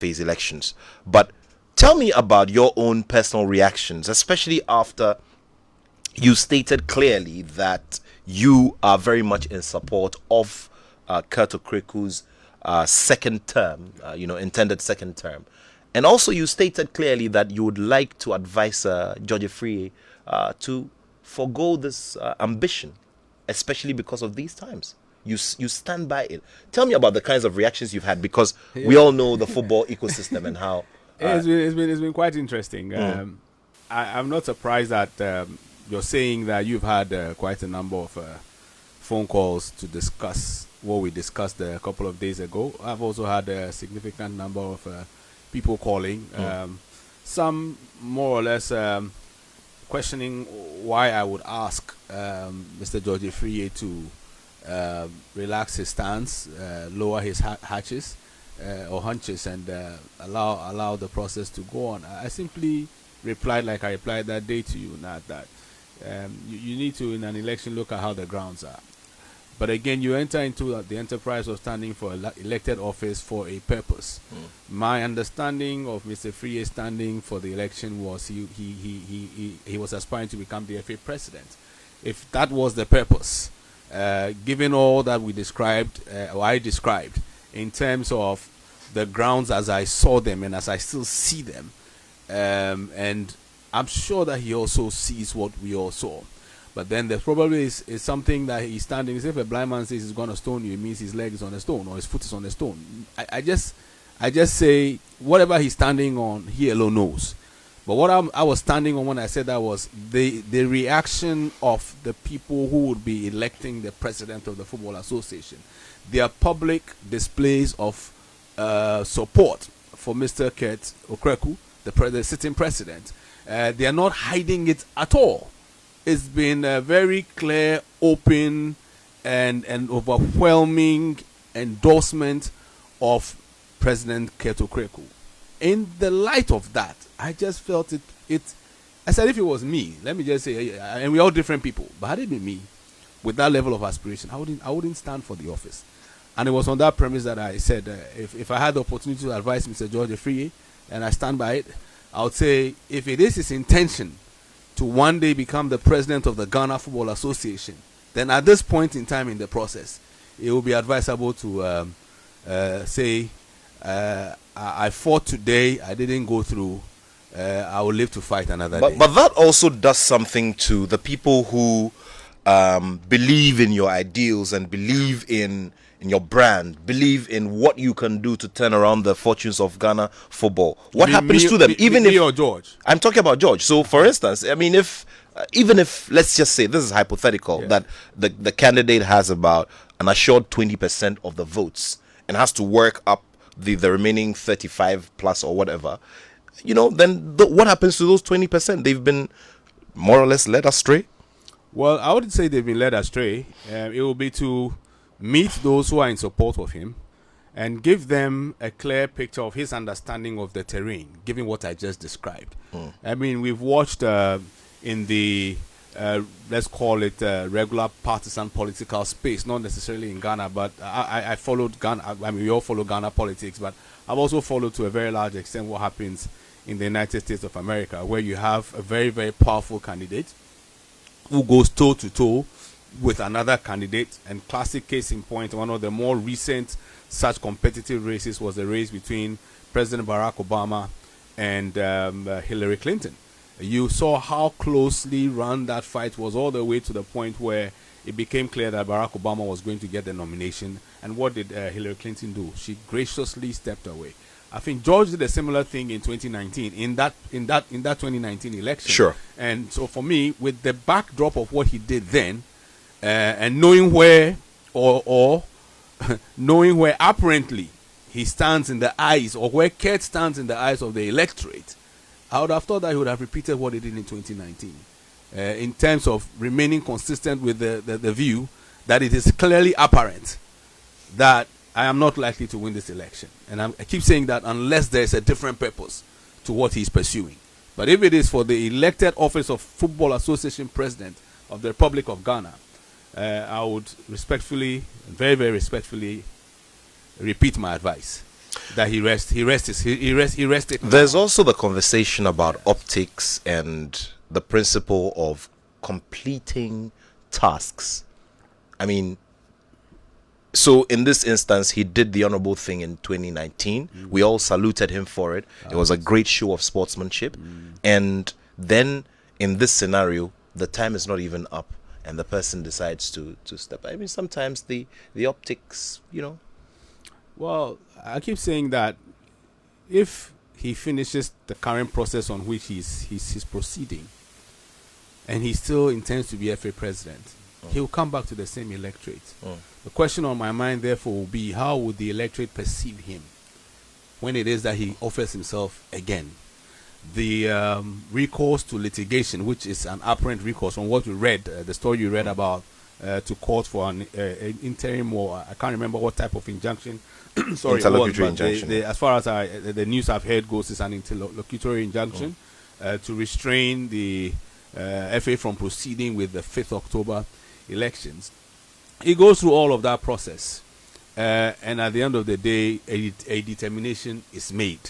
face-to-face elections. But tell me about your own personal reactions, especially after you stated clearly that you are very much in support of Kurt Okreku's second term, intended second term. And also you stated clearly that you would like to advise George Afriyie to forgo this ambition, especially because of these times. You stand by it. Tell me about the kinds of reactions you've had, because we all know the football ecosystem and how... it's been quite interesting. I'm not surprised that you're saying that you've had quite a number of phone calls to discuss what we discussed a couple of days ago. I've also had a significant number of people calling, some more or less questioning why I would ask Mr. George Afriyie to relax his stance, lower his hatches or hunches, and allow the process to go on. I simply replied like I replied that day to you, not that you need to, in an election, look at how the grounds are. But again, you enter into the enterprise of standing for elected office for a purpose. My understanding of Mr. Afriyie standing for the election was he was aspiring to become the FA president. If that was the purpose, given all that we described, or I described, in terms of the grounds as I saw them and as I still see them, and I'm sure that he also sees what we all saw. But then there probably is something that he's standing. If a blind man says he's going to stone you, it means his leg is on a stone or his foot is on a stone. I just say whatever he's standing on, he alone knows. But what I was standing on when I said that was the reaction of the people who would be electing the president of the Football Association. Their public displays of support for Mr. Kurt Okreku, the sitting president. They are not hiding it at all. It's been a very clear, open, and overwhelming endorsement of President Kurt Okreku. In the light of that, I just felt it. I said, if it was me, let me just say, and we're all different people, but had it been me, with that level of aspiration, I wouldn't stand for the office. And it was on that premise that I said, if I had the opportunity to advise Mr. George Afriyie, and I stand by it, I would say, if it is his intention to one day become the president of the Ghana Football Association, then at this point in time in the process, it will be advisable to say, I fought today, I didn't go through, I will live to fight another day. But that also does something to the people who believe in your ideals and believe in your brand, believe in what you can do to turn around the fortunes of Ghana football. What happens to them? Even if or George? I'm talking about George. So, for instance, I mean, even if let's just say, this is hypothetical, that the candidate has about an assured 20% of the votes and has to work up the remaining 35 plus or whatever, then what happens to those 20%? They've been more or less led astray. Well, I wouldn't say they've been led astray. It will be to meet those who are in support of him and give them a clear picture of his understanding of the terrain, given what I just described. I mean, we've watched in the, let's call it regular partisan political space, not necessarily in Ghana, but I followed Ghana. I mean, we all follow Ghana politics, but I've also followed to a very large extent what happens in the United States of America, where you have a very, very powerful candidate who goes toe-to-toe with another candidate. And classic case in point, one of the more recent such competitive races was the race between President Barack Obama and Hillary Clinton. You saw how closely run that fight was, all the way to the point where it became clear that Barack Obama was going to get the nomination. And what did Hillary Clinton do? She graciously stepped away. I think George did a similar thing in 2019, in that 2019 election. Sure. And so for me, with the backdrop of what he did then, and knowing where or knowing where apparently he stands in the eyes, or where Kurt stands in the eyes of the electorate, I would have thought that he would have repeated what he did in 2019, in terms of remaining consistent with the view that it is clearly apparent that I am not likely to win this election. And I keep saying that unless there is a different purpose to what he's pursuing. But if it is for the elected office of Football Association President of the Republic of Ghana, I would respectfully, very, very respectfully, repeat my advice. that he rested. There's also the conversation about optics and the principle of completing tasks. I mean, so in this instance, he did the honorable thing in 2019. We all saluted him for it. It was a great show of sportsmanship. And then in this scenario, the time is not even up, and the person decides to step. I mean, sometimes the optics, Well, I keep saying that if he finishes the current process on which he's proceeding, and he still intends to be FA president, he will come back to the same electorate. The question on my mind, therefore, will be how would the electorate perceive him when it is that he offers himself again? The recourse to litigation, which is an apparent recourse from what we read, the story you read about, to court for an interim, or I can't remember what type of injunction. Sorry, interlocutory injunction. As far as the news I've heard goes, it's an interlocutory injunction to restrain the FA from proceeding with the 5th October elections. He goes through all of that process, and at the end of the day, a determination is made.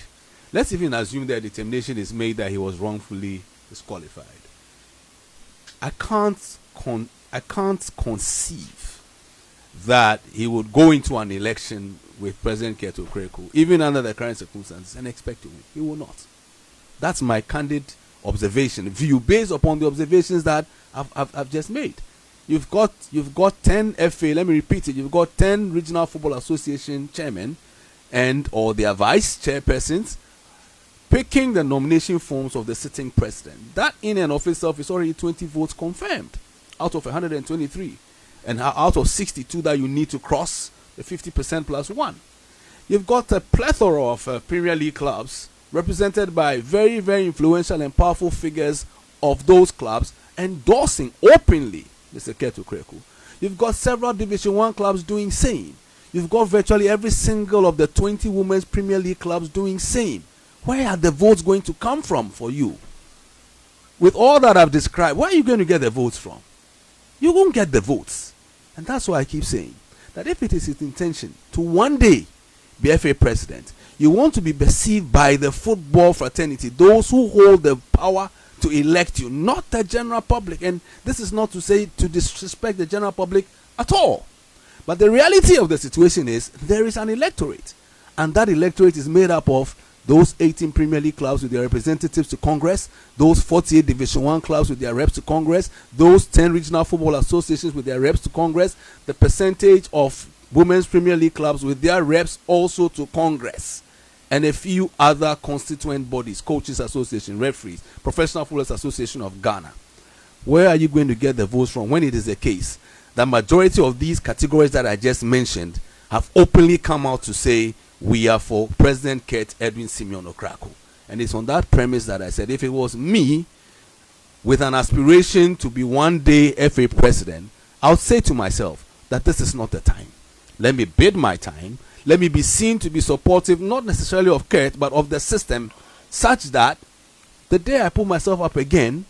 Let's even assume that determination is made that he was wrongfully disqualified. I can't conceive that he would go into an election with President Keto Kreku, even under the current circumstances, and expect to win. He will not. That's my candid observation, view based upon the observations that I've just made. You've got 10 FA. Let me repeat it. You've got 10 Regional Football Association chairmen or their vice chairpersons picking the nomination forms of the sitting president. That in and of itself is already 20 votes confirmed out of 123, and out of 62 that you need to cross the 50% plus one. You've got a plethora of Premier League clubs represented by very, very influential and powerful figures of those clubs endorsing openly Mr. Keto Kreku. You've got several Division 1 clubs doing same. You've got virtually every single of the 20 women's Premier League clubs doing same. Where are the votes going to come from for you? With all that I've described, where are you going to get the votes from? You won't get the votes. And that's why I keep saying that if it is his intention to one day be FA president, you want to be perceived by the football fraternity, those who hold the power to elect you, not the general public. And this is not to say to disrespect the general public at all. But the reality of the situation is there is an electorate, and that electorate is made up of those 18 Premier League clubs with their representatives to Congress, those 48 Division 1 clubs with their reps to Congress, those 10 regional football associations with their reps to Congress, the percentage of women's Premier League clubs with their reps also to Congress, and a few other constituent bodies, Coaches Association, Referees, Professional Footballers Association of Ghana. Where are you going to get the votes from when it is the case the majority of these categories that I just mentioned have openly come out to say we are for President Kurt Edwin Simeon Okrako? And it's on that premise that I said if it was me with an aspiration to be one day FA president, I would say to myself that this is not the time. Let me bid my time. Let me be seen to be supportive, not necessarily of Kurt, but of the system, such that the day I put myself up again,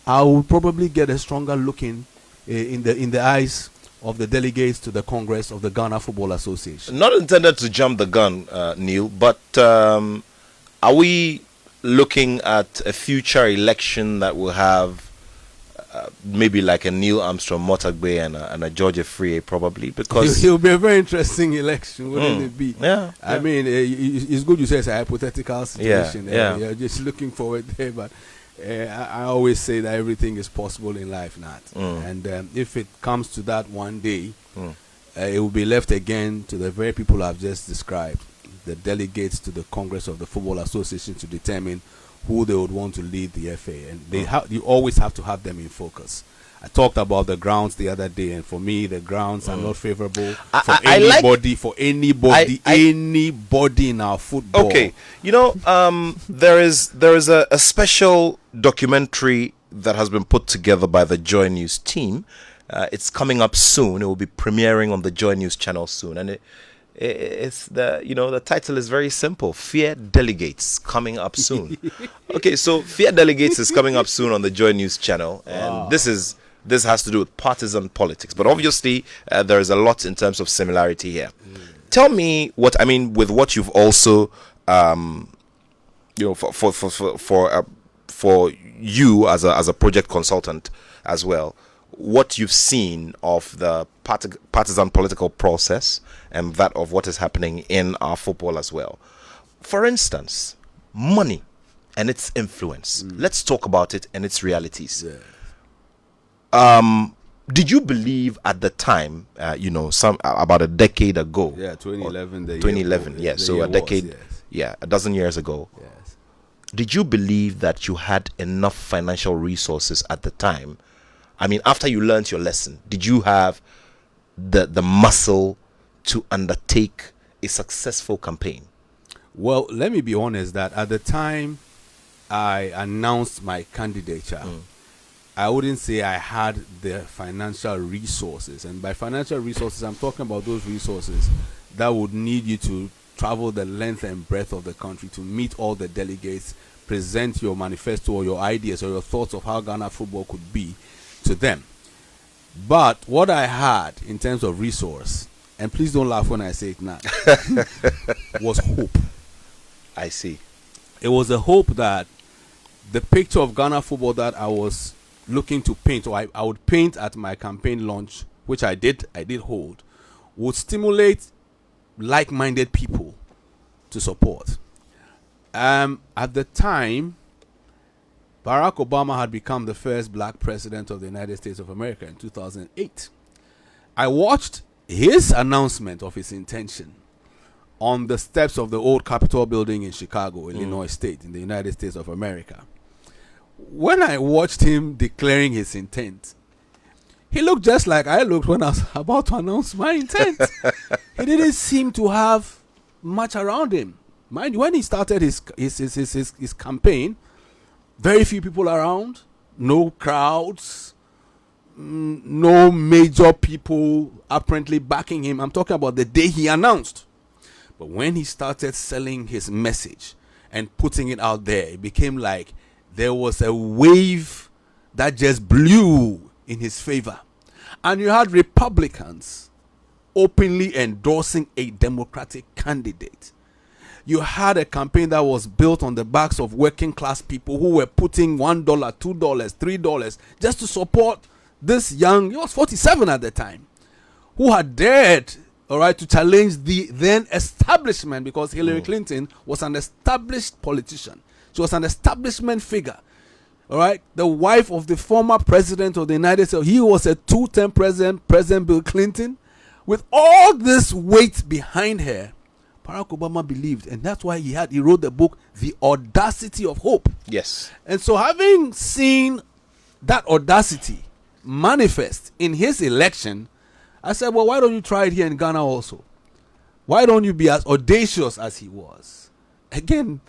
I will probably get a stronger looking in the eyes of the delegates to the Congress of the Ghana Football Association. Not intended to jump the gun, Neil, but are we looking at a future election that will have maybe like a Neil Armstrong-Mortagbe and a George Free, probably? Because it will be a very interesting election, wouldn't it be? Yeah. I mean, it's good you say it's a hypothetical situation. Yeah. You're just looking forward there, but I always say that everything is possible in life, Nat. And if it comes to that one day, it will be left again to the very people I've just described, the delegates to the Congress of the Football Association, to determine who they would want to lead the FA. And you always have to have them in focus. I talked about the grounds the other day, and for me, the grounds are not favorable for anybody in our football. Okay, there is a special documentary that has been put together by the Joy News team. It's coming up soon. It will be premiering on the Joy News channel soon, and it's the title is very simple: Fear Delegates, coming up soon. Okay, so Fear Delegates is coming up soon on the Joy News channel, and this has to do with partisan politics, but obviously there is a lot in terms of similarity here. tell me what I mean with what you've also, for you as a project consultant as well, what you've seen of the partisan political process and that of what is happening in our football as well. For instance, money and its influence. Let's talk about it and its realities. Did you believe at the time, about a decade ago? Yeah, 2011. 2011, yes. So a decade, a dozen years ago. Yes. Did you believe that you had enough financial resources at the time? I mean, after you learned your lesson, did you have the muscle to undertake a successful campaign? Well, let me be honest that at the time I announced my candidature, I wouldn't say I had the financial resources. And by financial resources, I'm talking about those resources that would need you to travel the length and breadth of the country to meet all the delegates, present your manifesto or your ideas or your thoughts of how Ghana football could be to them. But what I had in terms of resource, and please don't laugh when I say it now, was hope. I see. It was a hope that the picture of Ghana football that I was looking to paint, or I would paint at my campaign launch, which I did hold, would stimulate like-minded people to support. At the time, Barack Obama had become the first black president of the United States of America in 2008. I watched his announcement of his intention on the steps of the old Capitol building in Chicago, Illinois State, in the United States of America. When I watched him declaring his intent, he looked just like I looked when I was about to announce my intent. He didn't seem to have much around him. Mind you, when he started his campaign, very few people around, no crowds, no major people apparently backing him. I'm talking about the day he announced. But when he started selling his message and putting it out there, it became like there was a wave that just blew in his favor. And you had Republicans openly endorsing a Democratic candidate. You had a campaign that was built on the backs of working class people who were putting $1, $2, $3 just to support this young, he was 47 at the time, who had dared, to challenge the then establishment, because Hillary Clinton was an established politician. She was an establishment figure. The wife of the former president of the United States. He was a two-term president, President Bill Clinton. With all this weight behind her, Barack Obama believed, and that's why he wrote the book, The Audacity of Hope. Yes. And so having seen that audacity manifest in his election, I said, well, why don't you try it here in Ghana also? Why don't you be as audacious as he was? Again,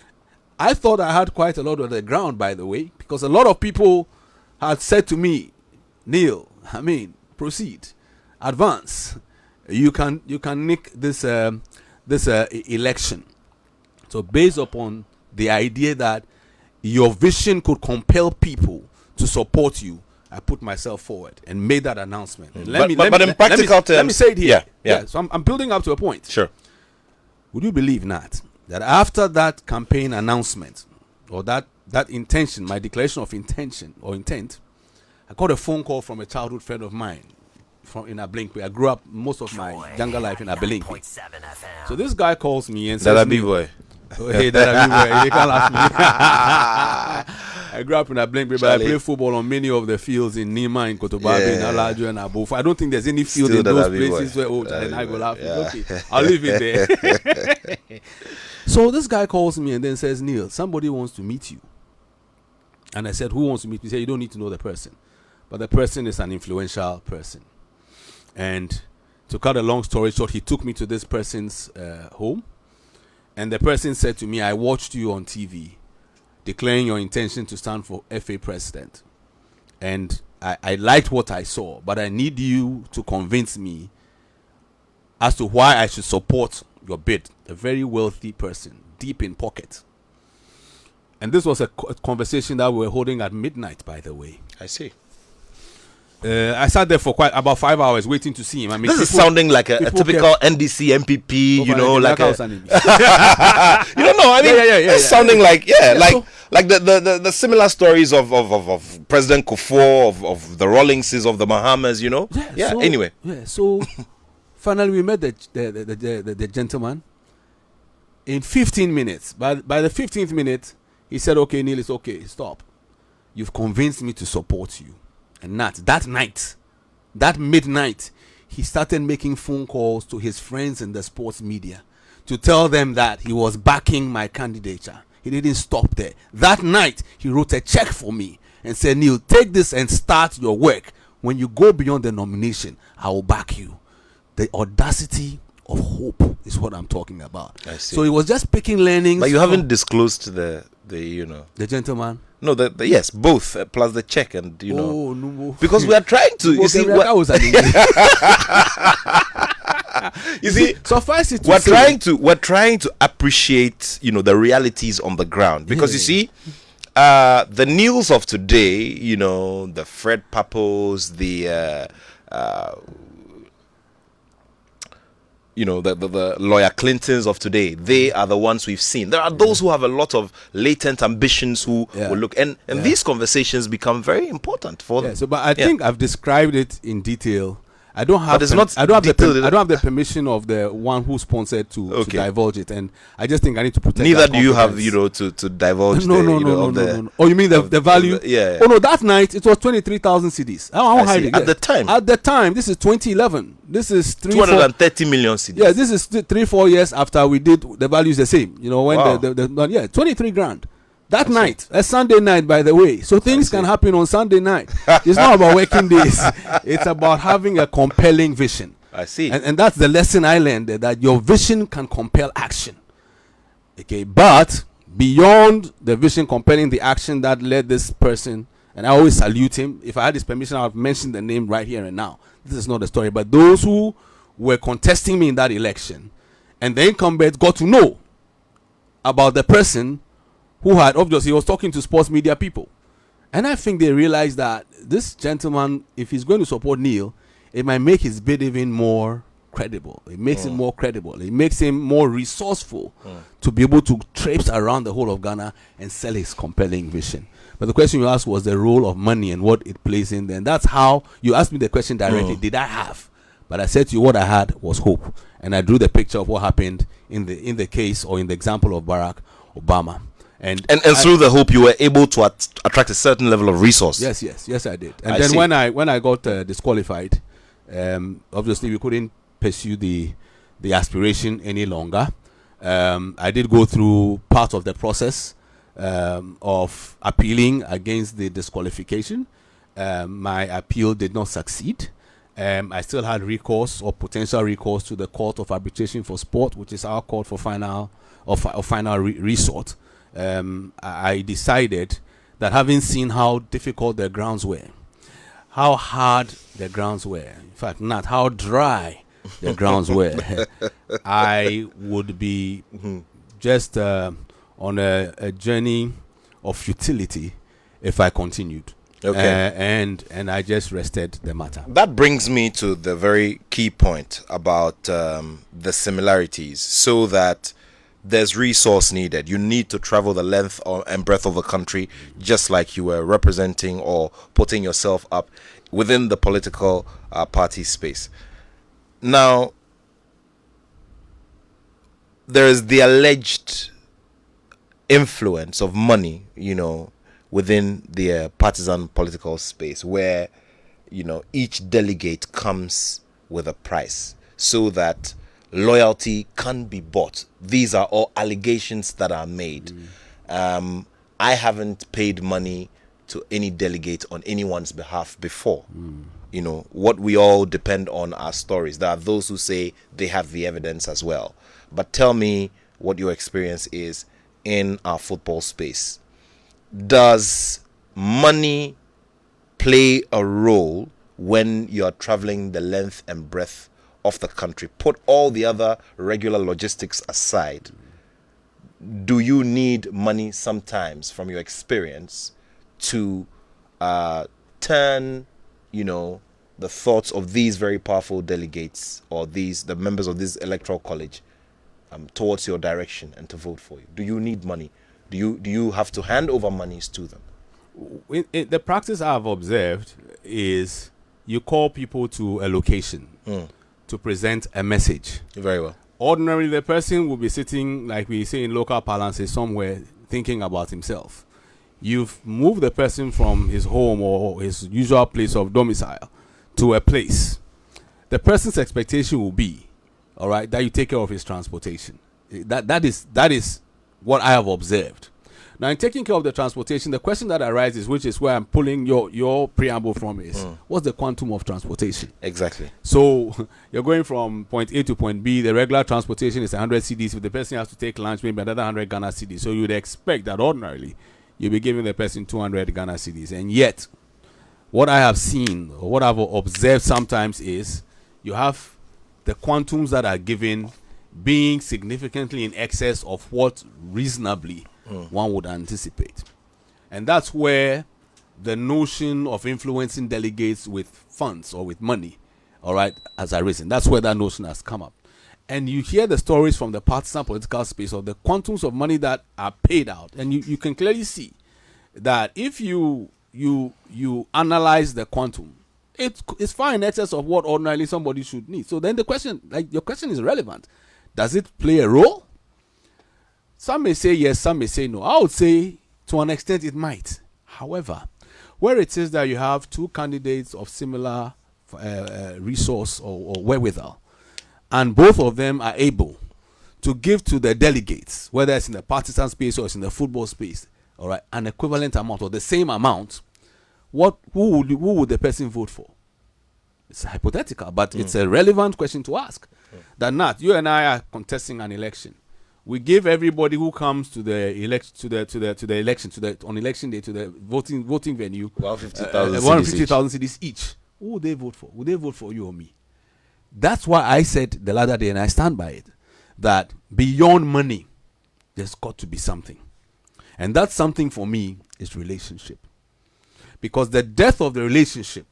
I thought I had quite a lot on the ground, by the way, because a lot of people had said to me, Neil, proceed, advance. You can nick this election. So based upon the idea that your vision could compel people to support you, I put myself forward and made that announcement. But in practical terms, let me say it here. Yeah. So I'm building up to a point. Sure. Would you believe not that after that campaign announcement, or that intention, my declaration of intention or intent, I got a phone call from a childhood friend of mine in Ablinkwe. I grew up most of my younger life in Ablinkwe. So this guy calls me and says, boy. Oh, hey, that boy. They can't laugh me. I grew up in Ablinkwe, but I played football on many of the fields in Nima, in Kotobabe, in Alajo, and Abofo. I don't think there's any field in those places where and I go laughing. Okay, I'll leave it there. So this guy calls me and then says, Neil, somebody wants to meet you. And I said, who wants to meet me? He said, you don't need to know the person. But the person is an influential person. And to cut a long story short, he took me to this person's home. And the person said to me, I watched you on TV declaring your intention to stand for FA president. And I liked what I saw, but I need you to convince me as to why I should support your bid. A very wealthy person, deep in pocket. And this was a conversation that we were holding at midnight, by the way. I see. I sat there for quite about 5 hours waiting to see him. I mean, This is sounding like a typical NDC MPP, you know, like a, you don't know. I mean, it's sounding like like the similar stories of President Kufuor, of the Rawlingses of the Bahamas, you know. So, anyway. So finally we met the gentleman. In 15 minutes, by the 15th minute, he said, "Okay, Neil, it's okay. Stop. You've convinced me to support you." And that night, that midnight, he started making phone calls to his friends in the sports media to tell them that he was backing my candidature. He didn't stop there. That night, he wrote a check for me and said, "Neil, take this and start your work. When you go beyond the nomination, I will back you." The audacity of hope is what I'm talking about. I see. So he was just picking learnings. But you haven't disclosed the the gentleman. No, yes, both plus the check and no. Because we are trying to. You see, you see, suffice it. We're trying to appreciate the realities on the ground, because you see, the Neils of today, the Fred Papos, the the lawyer Clintons of today, they are the ones we've seen. There are those who have a lot of latent ambitions who will look, and these conversations become very important for them. So, but I think I've described it in detail. I don't have the permission of the one who sponsored to divulge it, and I just think I need to protect. Neither do you have to divulge. No. Oh, you mean the value? Oh no, that night it was 23,000 cedis. At the time. At the time, this is 2011. This is 230 million cedis. Yeah, this is 3-4 years after we did. The value is the same. When 23 grand. That night, a Sunday night, by the way. So things can happen on Sunday night. It's not about working days. It's about having a compelling vision. I see. And that's the lesson I learned, that your vision can compel action. Okay, but beyond the vision compelling the action that led this person, and I always salute him. If I had his permission, I would mention the name right here and now. This is not the story. But those who were contesting me in that election, and the incumbent got to know about the person who had, obviously, he was talking to sports media people. And I think they realized that this gentleman, if he's going to support Neil, it might make his bid even more credible. It makes him more credible. It makes him more resourceful to be able to traipse around the whole of Ghana and sell his compelling vision. But the question you asked was the role of money and what it plays in there. And that's how you asked me the question directly. Did I have? But I said to you, what I had was hope. And I drew the picture of what happened in the case, or in the example of Barack Obama. And through the hope, you were able to attract a certain level of resource. Yes, I did. And then when I got disqualified, obviously we couldn't pursue the aspiration any longer. I did go through part of the process of appealing against the disqualification. My appeal did not succeed. I still had recourse, or potential recourse, to the Court of Arbitration for Sport, which is our court for final resort. I decided that, having seen how difficult the grounds were, how hard the grounds were, in fact, not how dry the grounds were, I would be just on a journey of futility if I continued. And I just rested the matter. That brings me to the very key point about the similarities, so that there's resource needed. You need to travel the length and breadth of the country, just like you were representing or putting yourself up within the political party space. Now, there is the alleged influence of money, within the partisan political space, where, each delegate comes with a price, so that loyalty can be bought. These are all allegations that are made. I haven't paid money to any delegate on anyone's behalf before. What we all depend on are stories. There are those who say they have the evidence as well. But tell me what your experience is in our football space. Does money play a role when you're traveling the length and breadth of the country? Put all the other regular logistics aside. Do you need money sometimes, from your experience, to turn the thoughts of these very powerful delegates or the members of this electoral college towards your direction and to vote for you? Do you need money? Do you have to hand over monies to them? The practice I've observed is you call people to a location to present a message. Very well. Ordinarily, the person will be sitting, like we say in local parlance, somewhere thinking about himself. You've moved the person from his home or his usual place of domicile to a place. The person's expectation will be, all right, that you take care of his transportation. That is what I have observed. Now, in taking care of the transportation, the question that arises, which is where I'm pulling your preamble from, is what's the quantum of transportation? Exactly. So you're going from point A to point B. The regular transportation is 100 cedis. If the person has to take lunch, maybe another 100 Ghana cedis. So you would expect that ordinarily you'll be giving the person 200 Ghana cedis. And yet, what I have seen or what I've observed sometimes is you have the quantums that are given being significantly in excess of what reasonably one would anticipate. And that's where the notion of influencing delegates with funds or with money, all right, has arisen. That's where that notion has come up. And you hear the stories from the partisan political space of the quantums of money that are paid out. And you can clearly see that if you analyze the quantum, it's far in excess of what ordinarily somebody should need. So then the question, your question is relevant. Does it play a role? Some may say yes, some may say no. I would say to an extent it might. However, where it is that you have two candidates of similar resource or wherewithal, and both of them are able to give to the delegates, whether it's in the partisan space or it's in the football space, all right, an equivalent amount or the same amount, who would the person vote for? It's hypothetical, but it's a relevant question to ask. That Nat, you and I are contesting an election. We give everybody who comes to the election on election day to the voting venue 150,000 cedis each. Who would they vote for? Would they vote for you or me? That's why I said the other day, and I stand by it, that beyond money, there's got to be something. And that something for me is relationship. Because the death of the relationship,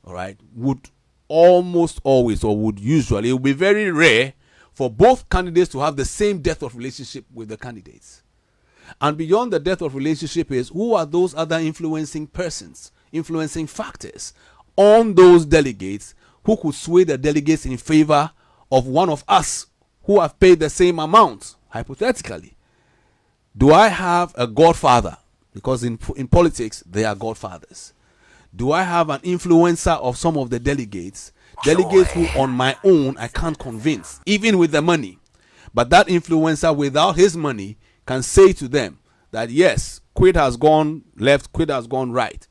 all right, would almost always, or would usually, it would be very rare for both candidates to have the same depth of relationship with the candidates. And beyond the depth of relationship is, who are those other influencing persons, influencing factors on those delegates who could sway the delegates in favor of one of us who have paid the same amount, hypothetically. Do I have a godfather? Because in politics, they are godfathers. Do I have an influencer of some of the delegates who on my own I can't convince, even with the money? But that influencer without his money can say to them that yes, quid has gone left, quid has gone right,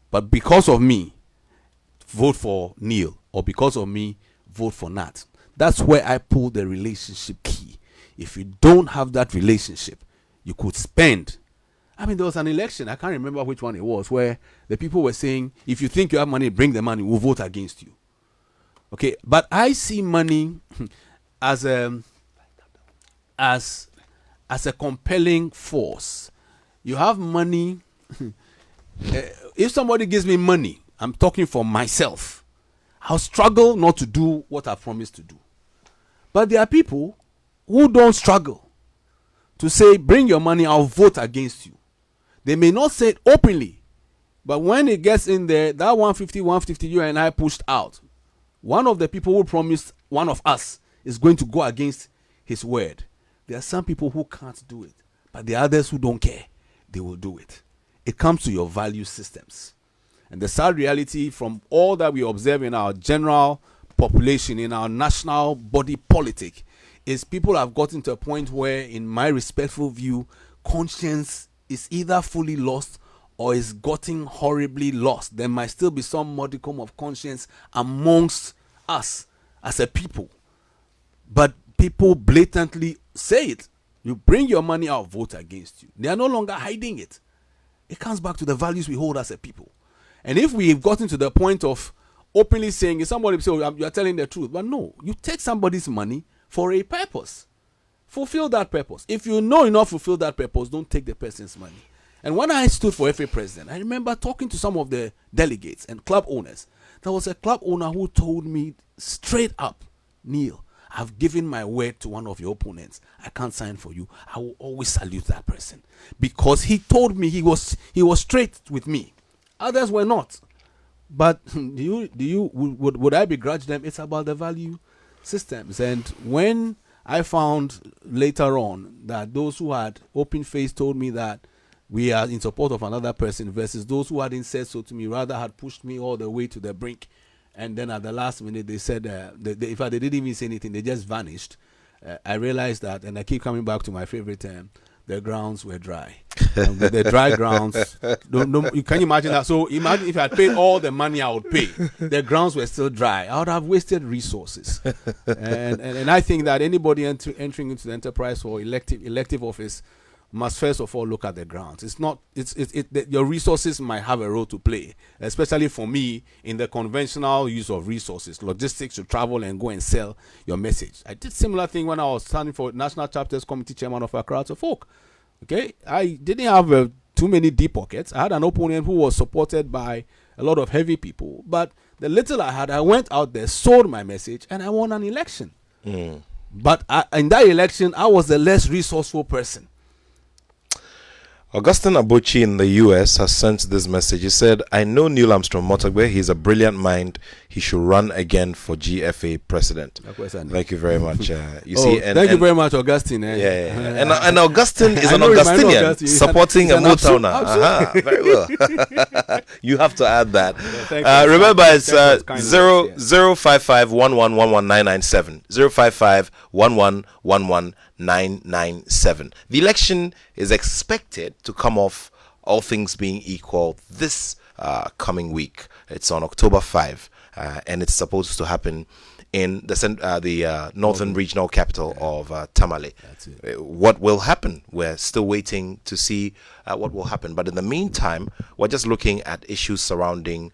but because of me, vote for Neil, or because of me, vote for Nat. That's where I pull the relationship key. If you don't have that relationship, you could spend. I mean, there was an election, I can't remember which one it was, where the people were saying, if you think you have money, bring the money, we'll vote against you. Okay, but I see money as a compelling force. You have money. If somebody gives me money, I'm talking for myself, I'll struggle not to do what I promised to do. But there are people who don't struggle to say, bring your money, I'll vote against you. They may not say it openly, but when it gets in there, that 150 you and I pushed out, one of the people who promised one of us is going to go against his word. There are some people who can't do it, but there are others who don't care. They will do it. It comes to your value systems. And the sad reality from all that we observe in our general population, in our national body politic, is people have gotten to a point where, in my respectful view, conscience is either fully lost or is gotten horribly lost. There might still be some modicum of conscience amongst us as a people, but people blatantly say it. You bring your money, I'll vote against you. They are no longer hiding it. It comes back to the values we hold as a people. And if we've gotten to the point of openly saying, if somebody say, oh, you are telling the truth, but no, you take somebody's money for a purpose. Fulfill that purpose. If you know enough to fulfill that purpose, don't take the person's money. And when I stood for FA president, I remember talking to some of the delegates and club owners There was a club owner who told me straight up, Neil, I've given my word to one of your opponents. I can't sign for you. I will always salute that person, because he told me he was straight with me. Others were not. But would I begrudge them? It's about the value systems. And when I found later on that those who had open face told me that we are in support of another person, versus those who hadn't said so to me, rather had pushed me all the way to the brink, and then at the last minute they said, in fact they didn't even say anything, they just vanished. I realized that, and I keep coming back to my favorite term, the grounds were dry. The dry grounds, you can imagine that. So imagine if I had paid all the money I would pay, the grounds were still dry. I would have wasted resources. and I think that anybody entering into the enterprise or elective office must first of all look at the grounds. Your resources might have a role to play, especially for me in the conventional use of resources, logistics, to travel and go and sell your message. I did similar thing when I was standing for National Chapters Committee Chairman of Accra to Folk. Okay, I didn't have too many deep pockets. I had an opponent who was supported by a lot of heavy people, but the little I had, I went out there, sold my message, and I won an election. But in that election, I was the less resourceful person. Augustine Abuchi in the US has sent this message. He said, I know Neil Armstrong-Mortagbe. He's a brilliant mind. He should run again for GFA president. Thank you very much. Thank you very much, Augustine. Yeah. And Augustine is an Augustinian supporting a Motowner. Very well. You have to add that. Remember, it's 055 055 997. The election is expected to come off, all things being equal, this coming week. It's on October 5, and it's supposed to happen in the northern regional capital of Tamale. What will happen? We're still waiting to see what will happen. But in the meantime, we're just looking at issues surrounding,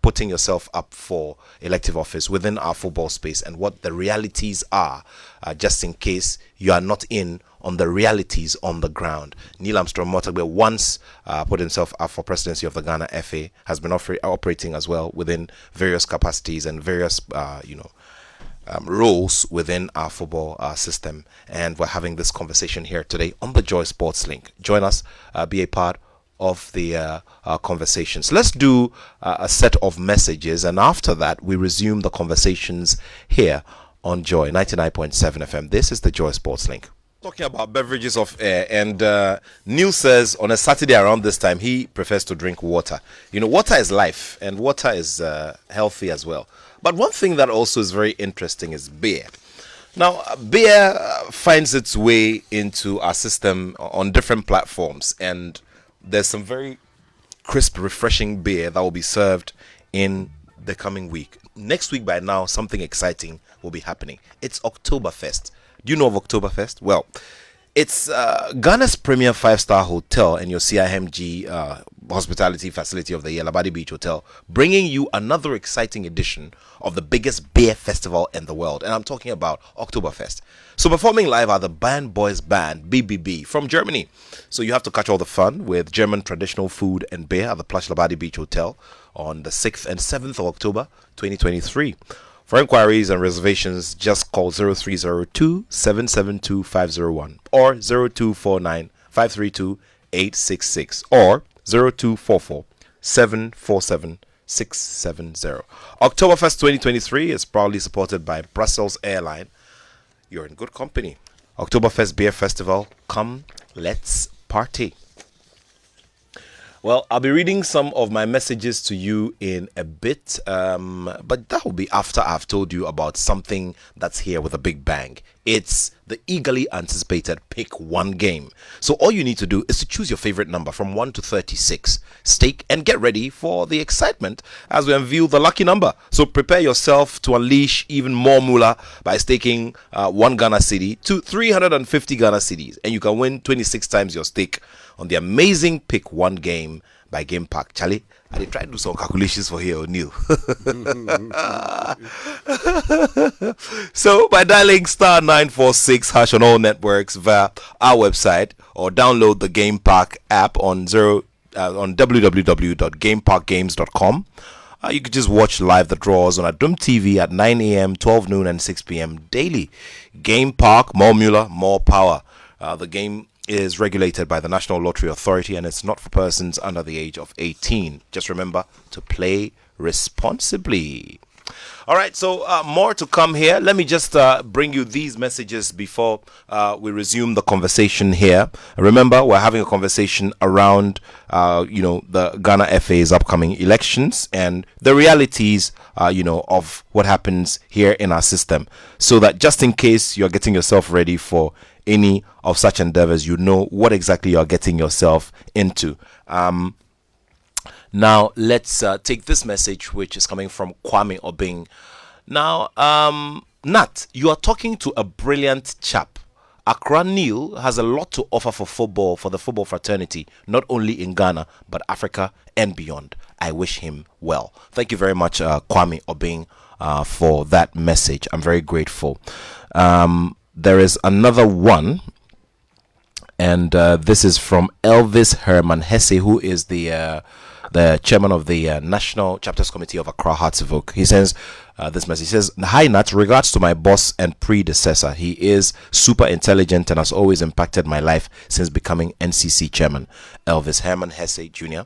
putting yourself up for elective office within our football space and what the realities are, just in case you are not in on the realities on the ground. Neil Armstrong-Mortagbe once put himself up for presidency of the Ghana FA, has been operating as well within various capacities and various roles within our football system. And we're having this conversation here today on the Joy Sports Link. Join us, be a part of the conversations. Let's do a set of messages, and after that we resume the conversations here on Joy 99.7 FM. This is the Joy Sports Link. Talking about beverages of air, and Neil says on a Saturday around this time he prefers to drink water. Water is life, and water is healthy as well. But one thing that also is very interesting is beer. Now, beer finds its way into our system on different platforms, and there's some very crisp, refreshing beer that will be served in the coming week. Next week by now, something exciting will be happening. It's Oktoberfest. Do you know of Oktoberfest? Well, it's Ghana's premier 5-star hotel and your CIMG hospitality facility of the year, Labadi Beach Hotel, bringing you another exciting edition of the biggest beer festival in the world. And I'm talking about Oktoberfest. So performing live are the Band Boys Band, BBB, from Germany. So you have to catch all the fun with German traditional food and beer at the plush Labadi Beach Hotel on the 6th and 7th of October, 2023. For inquiries and reservations, just call 0302-772-501 or 0249-532-866 or 0244-747-670. Oktoberfest 2023 is proudly supported by Brussels Airline. You're in good company. Oktoberfest Beer Festival. Come, let's party. Well, I'll be reading some of my messages to you in a bit, but that will be after I've told you about something that's here with a big bang. It's the eagerly anticipated Pick One game. So all you need to do is to choose your favorite number from 1 to 36. Stake and get ready for the excitement as we unveil the lucky number. So prepare yourself to unleash even more moolah by staking 1 Ghana cedi to 350 Ghana cedis, and you can win 26 times your stake on the amazing Pick One game by Game Park. Charlie, I did try to do some calculations for here, Neil. So by dialing *946# on all networks via our website, or download the Game Park app on www.gameparkgames.com. You could just watch live the draws on Adum TV at 9 a.m., 12 noon, and 6 p.m. daily. Game Park, more Mueller, more power. The game is regulated by the National Lottery Authority, and it's not for persons under the age of 18. Just remember to play responsibly. All right, so more to come here. Let me just bring you these messages before we resume the conversation here. Remember, we're having a conversation around, the Ghana FA's upcoming elections and the realities, of what happens here in our system. So that just in case you're getting yourself ready for any of such endeavors, you know what exactly you're getting yourself into. Now, let's take this message, which is coming from Kwame Obing. Now, Nat, you are talking to a brilliant chap. Accra Neil has a lot to offer for football, for the football fraternity, not only in Ghana, but Africa and beyond. I wish him well. Thank you very much, Kwame Obing, for that message. I'm very grateful. There is another one. And this is from Elvis Herman Hesse, who is the chairman of the National Chapters Committee of Accra Hearts of Oak. He sends this message. He says, "Hi Nat, regards to my boss and predecessor. He is super intelligent and has always impacted my life since becoming NCC chairman." Elvis Herman Hesse Jr.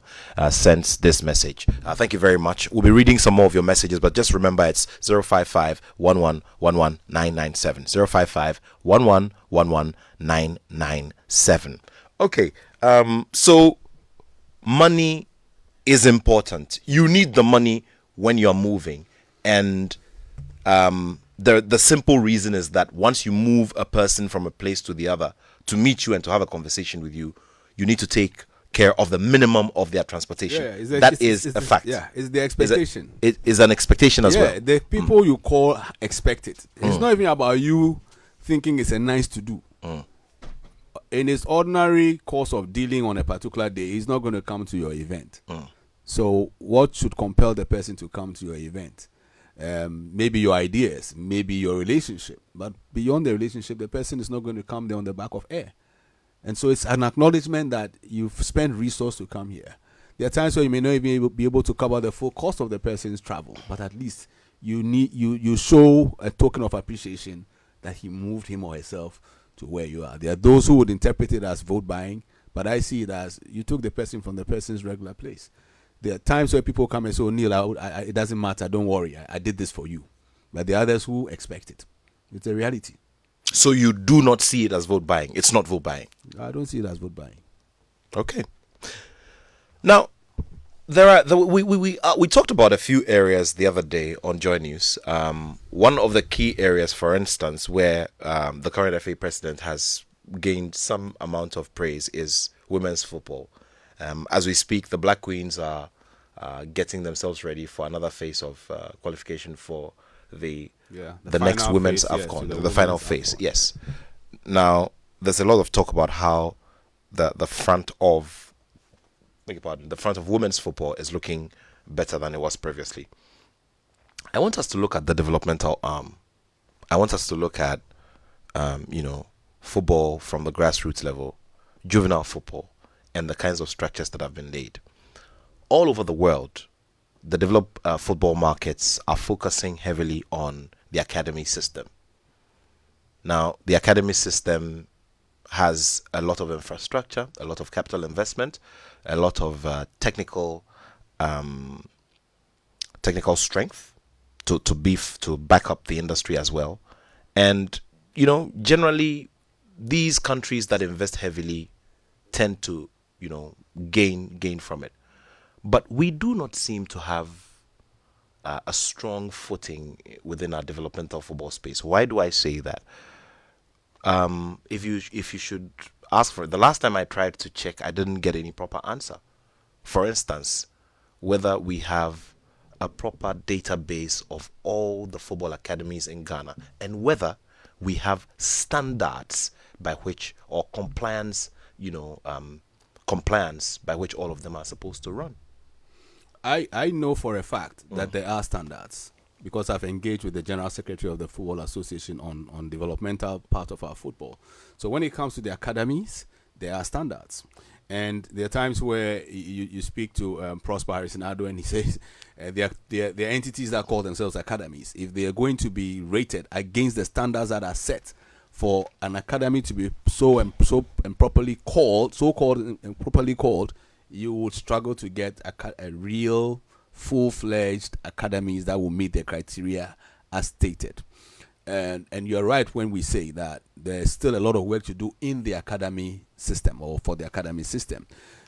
Sends this message. Thank you very much. We'll be reading some more of your messages, but just remember it's 055 1111 997. 055 1111 997. Okay, so money is important. You need the money when you're moving, and the simple reason is that once you move a person from a place to the other to meet you and to have a conversation with you, you need to take care of the minimum of their transportation. That is a fact. Yeah, it's the expectation. It is an expectation as well. The people you call expect it. It's not even about you thinking it's a nice to do. In his ordinary course of dealing on a particular day, he's not going to come to your event. So what should compel the person to come to your event? Maybe your ideas, maybe your relationship. But beyond the relationship, the person is not going to come there on the back of air. And so it's an acknowledgement that you've spent resource to come here. There are times where you may not even be able to cover the full cost of the person's travel, but at least you show a token of appreciation that he moved him or herself to where you are. There are those who would interpret it as vote buying, but I see it as you took the person from the person's regular place. There are times where people come and say, "Oh, Neil, it doesn't matter, don't worry, I did this for you." But there are others who expect it. It's a reality. So you do not see it as vote buying. It's not vote buying. I don't see it as vote buying. Okay. Now, we talked about a few areas the other day on Joy News. One of the key areas, for instance, where the current FA president has gained some amount of praise is women's football. As we speak, the Black Queens are getting themselves ready for another phase of qualification for the next women's AFCON, the final phase. AFCON. Yes. Now, there's a lot of talk about how the front of women's football is looking better than it was previously. I want us to look at the developmental arm. I want us to look at football from the grassroots level, juvenile football, and the kinds of structures that have been laid. All over the world, the developed football markets are focusing heavily on the academy system. Now, the academy system has a lot of infrastructure, a lot of capital investment, a lot of technical strength to back up the industry as well. And generally, these countries that invest heavily tend to gain from it. But we do not seem to have a strong footing within our developmental football space. Why do I say that? If you should ask for it, the last time I tried to check, I didn't get any proper answer. For instance, whether we have a proper database of all the football academies in Ghana, and whether we have standards by which, or compliance by which all of them are supposed to run. I know for a fact that there are standards, because I've engaged with the General Secretary of the Football Association on developmental part of our football. So when it comes to the academies, there are standards. And there are times where you speak to Prosper Harrison-Addo, and he says there are entities that call themselves academies. If they are going to be rated against the standards that are set for an academy to be properly called, you would struggle to get a real full-fledged academies that will meet the criteria as stated. And you're right when we say that there's still a lot of work to do in the academy system, or for the academy system.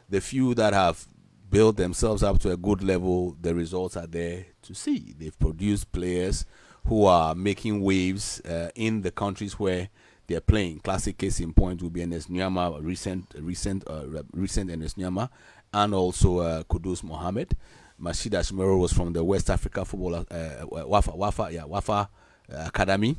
The few that have built themselves up to a good level, the results are there to see. They've produced players who are making waves in the countries where they're playing. Classic case in point will be Enes Nyama, recent Enes Nyama, and also Kudus Mohammed. Mashid Ashmero was from the West Africa Football Wafa Academy.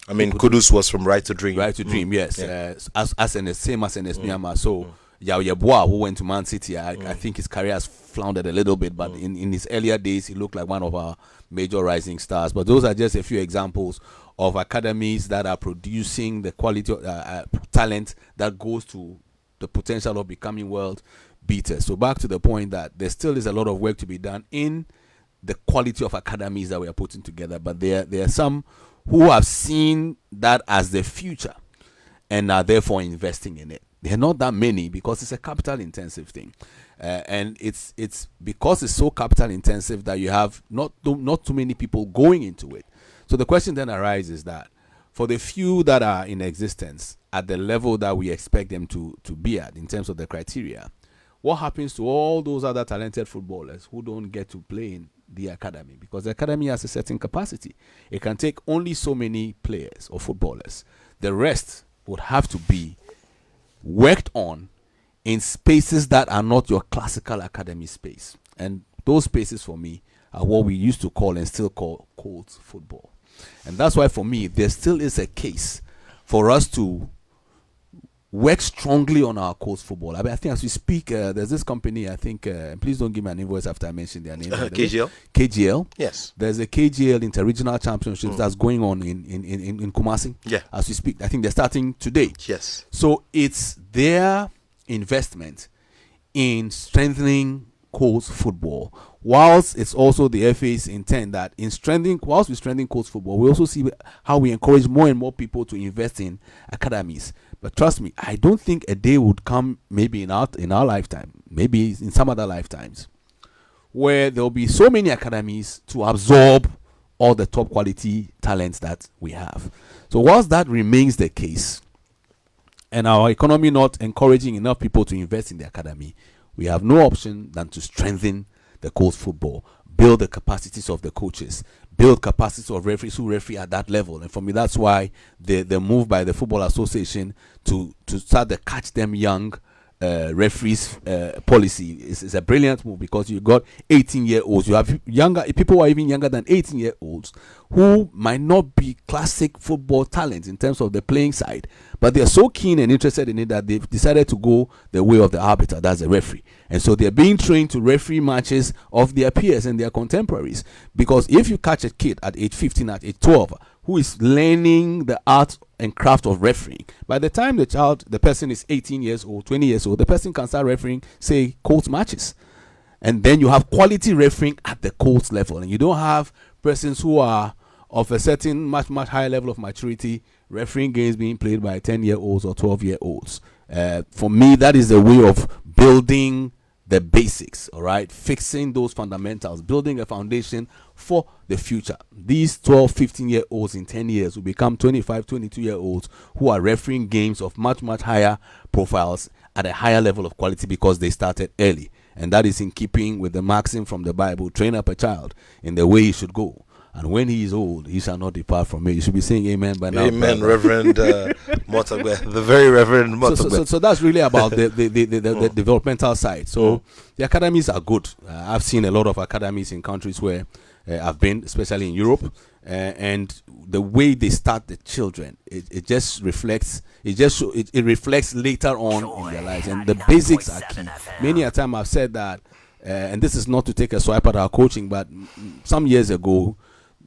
I mean, Kudus was from Right to Dream. Right to Dream, yes. Yeah. Same as Enes Nyama. So Yao Yeboah, who went to Man City, I think his career has floundered a little bit, but in his earlier days, he looked like one of our major rising stars. But those are just a few examples of academies that are producing the quality of talent that goes to the potential of becoming world beaters. So back to the point that there still is a lot of work to be done in the quality of academies that we are putting together, but there are some who have seen that as the future and are therefore investing in it. There are not that many because it's a capital intensive thing, and it's because it's so capital intensive that you have not too many people going into it. So the question then arises that for the few that are in existence at the level that we expect them to be at in terms of the criteria, what happens to all those other talented footballers who don't get to play in the academy? Because the academy has a certain capacity. It can take only so many players or footballers. The rest would have to be worked on in spaces that are not your classical academy space. And those spaces for me are what we used to call and still call cold football. And that's why for me, there still is a case for us to work strongly on our coast football. I think as we speak, there's this company, I think, please don't give me an invoice after I mention their name. KGL? KGL. Yes. There's a KGL Interregional Championships that's going on in Kumasi. Yeah. As we speak. I think they're starting today. Yes. So it's their investment in strengthening coast football, whilst it's also the FA's intent that whilst we strengthen coast football, we also see how we encourage more and more people to invest in academies. But trust me, I don't think a day would come, maybe in our lifetime, maybe in some other lifetimes, where there'll be so many academies to absorb all the top quality talents that we have. So whilst that remains the case, and our economy not encouraging enough people to invest in the academy, we have no option than to strengthen the coast football, build the capacities of the coaches, build capacities of referees who referee at that level. And for me, that's why the move by the Football Association to start the Catch Them Young referees policy is a brilliant move, because you got 18-year-olds. You have people who are even younger than 18-year-olds who might not be classic football talents in terms of the playing side, but they're so keen and interested in it that they've decided to go the way of the arbiter, that's the referee. And so they're being trained to referee matches of their peers and their contemporaries. Because if you catch a kid at age 15, at age 12, who is learning the art and craft of refereeing, by the time the person is 18 years old, 20 years old, the person can start refereeing, say, court matches. And then you have quality refereeing at the court level. And you don't have persons who are of a certain much higher level of maturity refereeing games being played by 10-year-olds or 12-year-olds. For me, that is a way of building the basics, all right, fixing those fundamentals, building a foundation for the future. These 12, 15-year-olds in 10 years will become 25, 22-year-olds who are refereeing games of much higher profiles at a higher level of quality because they started early. And that is in keeping with the maxim from the Bible, train up a child in the way he should go. And when he is old, he shall not depart from me. You should be saying amen by now. Amen, Reverend Mortagbe, the very Reverend Mortagbe. So that's really about the developmental side. So the academies are good. I've seen a lot of academies in countries where I've been, especially in Europe, and the way they start the children, it just reflects. It reflects later on in their lives, and the basics are key. Many a time I've said that, and this is not to take a swipe at our coaching, but some years ago,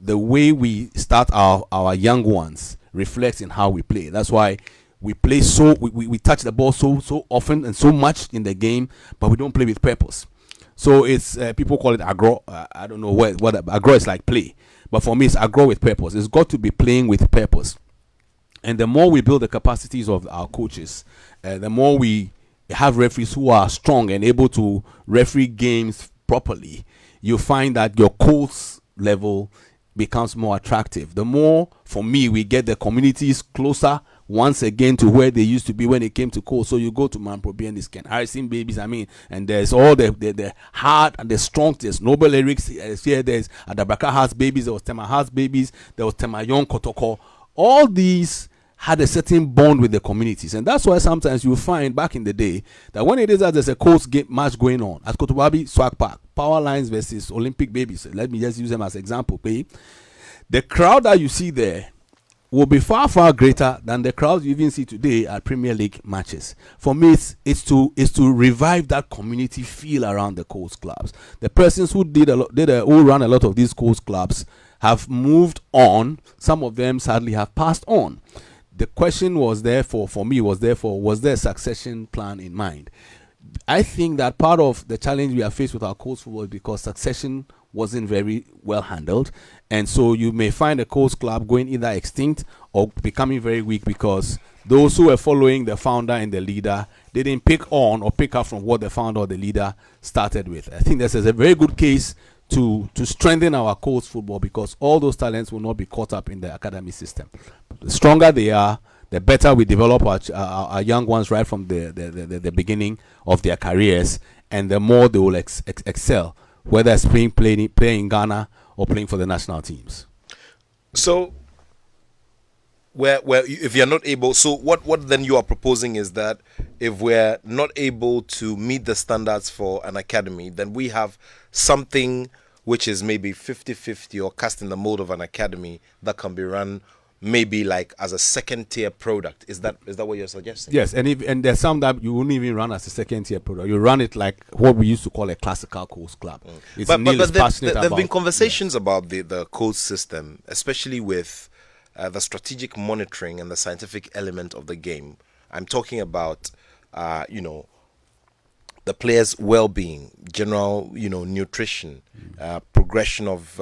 the way we start our young ones reflects in how we play. That's why we play we touch the ball so often and so much in the game, but we don't play with purpose. So it's people call it aggro. I don't know what aggro is, like play, but for me it's aggro with purpose. It's got to be playing with purpose. And the more we build the capacities of our coaches, the more we have referees who are strong and able to referee games properly, you find that your coach level becomes more attractive. The more, for me, we get the communities closer once again to where they used to be when it came to coach. So you go to Manprobi and this Ken Harrison babies, and there's all the hard and the strong. There's Noble Lyrics here. There's Adabraka Hearts babies. There was Tema Hearts babies. There was Tema Young Kotoko. All these had a certain bond with the communities, and that's why sometimes you find back in the day that when it is that there's a coast game match going on at Kotobabi Swag Park, Power Lines versus Olympic Babies, let me just use them as example, the crowd that you see there will be far greater than the crowds you even see today at Premier League matches. For me, it's to revive that community feel around the coast clubs. The persons who who run a lot of these coast clubs have moved on. Some of them sadly have passed on. The question was therefore, for me, was there a succession plan in mind? I think that part of the challenge we are faced with our coast football is because succession wasn't very well handled. And so you may find a coast club going either extinct or becoming very weak because those who were following the founder and the leader didn't pick up from what the founder or the leader started with. I think this is a very good case to strengthen our coast football, because all those talents will not be caught up in the academy system. The stronger they are, the better we develop our young ones right from the beginning of their careers, and the more they will excel, whether it's playing in Ghana or playing for the national teams. So, where if you're not able, so what then you are proposing is that if we're not able to meet the standards for an academy, then we have something which is maybe 50-50 or cast in the mold of an academy that can be run maybe like as a second tier product. Is that what you're suggesting? Yes, and there's some that you wouldn't even run as a second tier product. You run it like what we used to call a classical coast club. But there have been conversations about the coast system, especially with the strategic monitoring and the scientific element of the game. I'm talking about the players' well-being, general nutrition, progression of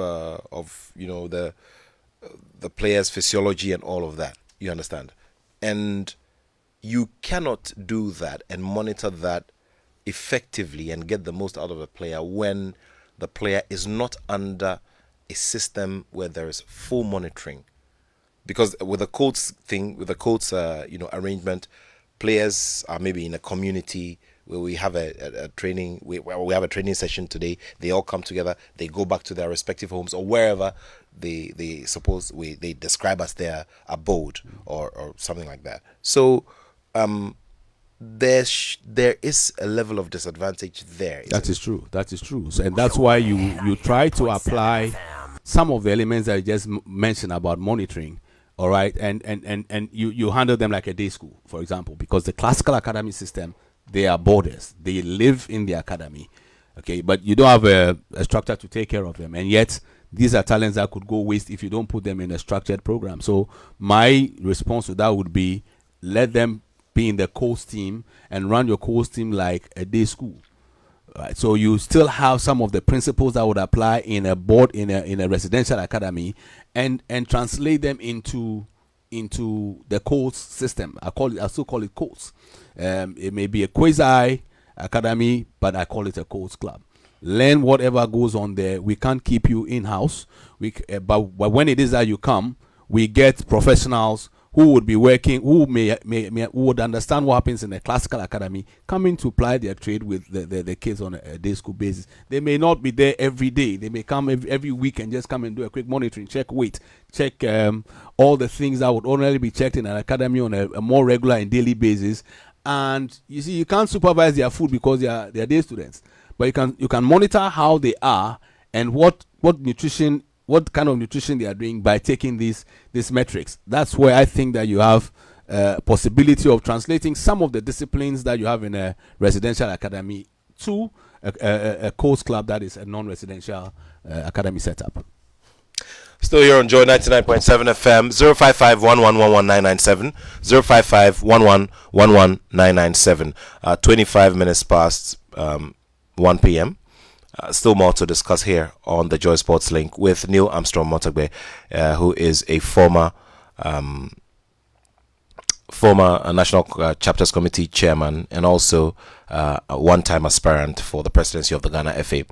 the players' physiology and all of that. You understand? And you cannot do that and monitor that effectively and get the most out of a player when the player is not under a system where there is full monitoring. Because with the coach arrangement, players are maybe in a community where we have a training, we have a training session today. They all come together. They go back to their respective homes or wherever they describe as their abode or something like that. So there is a level of disadvantage there. That is true. So, and that's why you try to apply some of the elements that you just mentioned about monitoring. All right, and you handle them like a day school, for example, because the classical academy system, they are boarders. They live in the academy, okay, but you don't have a structure to take care of them, and yet these are talents that could go waste if you don't put them in a structured program. So my response to that would be, let them be in the coast team and run your coast team like a day school. Right, so you still have some of the principles that would apply in a residential academy, and translate them into the coast system. I still call it coast. It may be a quasi academy, but I call it a coast club. Learn whatever goes on there. We can't keep you in house. But when it is that you come, we get professionals who would be working, who would understand what happens in the classical academy, coming to apply their trade with the kids on a day school basis. They may not be there every day. They may come every week and just come and do a quick monitoring, check weight, check all the things that would ordinarily be checked in an academy on a more regular and daily basis. And you see, you can't supervise their food because they are day students, but you can monitor how they are and what kind of nutrition they are doing by taking these metrics. That's where I think that you have possibility of translating some of the disciplines that you have in a residential academy to a coast club that is a non-residential academy setup. Still here on Joy 99.7 FM, 055-1111-997, 055-1111-997. 25 minutes past 1 p.m. Still more to discuss here on the Joy Sports Link with Neil Armstrong-Mortagbe, who is a former National Chapters Committee chairman and also a one-time aspirant for the presidency of the Ghana FA.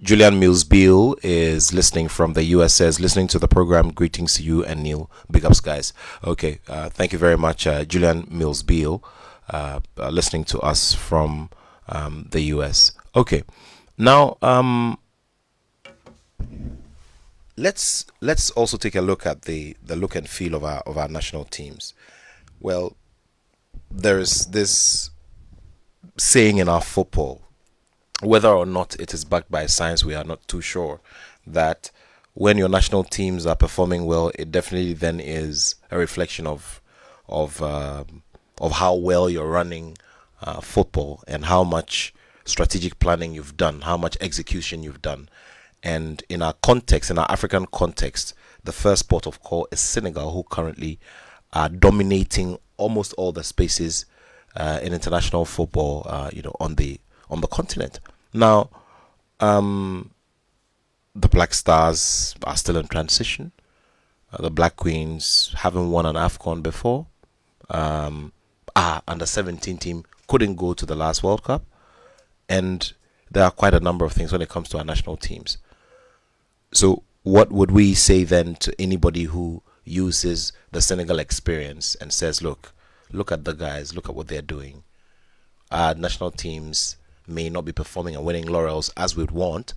Julian Mills-Beale is listening from the US, says, listening to the program. Greetings to you and Neil. Big ups, guys. Okay, thank you very much, Julian Mills-Beale, listening to us from the US. Okay, now let's also take a look at the look and feel of our national teams. Well, there's this saying in our football, whether or not it is backed by science, we are not too sure, that when your national teams are performing well, it definitely then is a reflection of how well you're running football and how much strategic planning you've done, how much execution you've done. And in our context, in our African context, the first port of call is Senegal, who currently are dominating almost all the spaces in international football, on the continent. Now, the Black Stars are still in transition. The Black Queens haven't won an AFCON before. Under 17 team couldn't go to the last World Cup, and there are quite a number of things when it comes to our national teams. So, what would we say then to anybody who uses the Senegal experience and says, look at the guys, look at what they're doing. Our national teams may not be performing and winning laurels as we'd want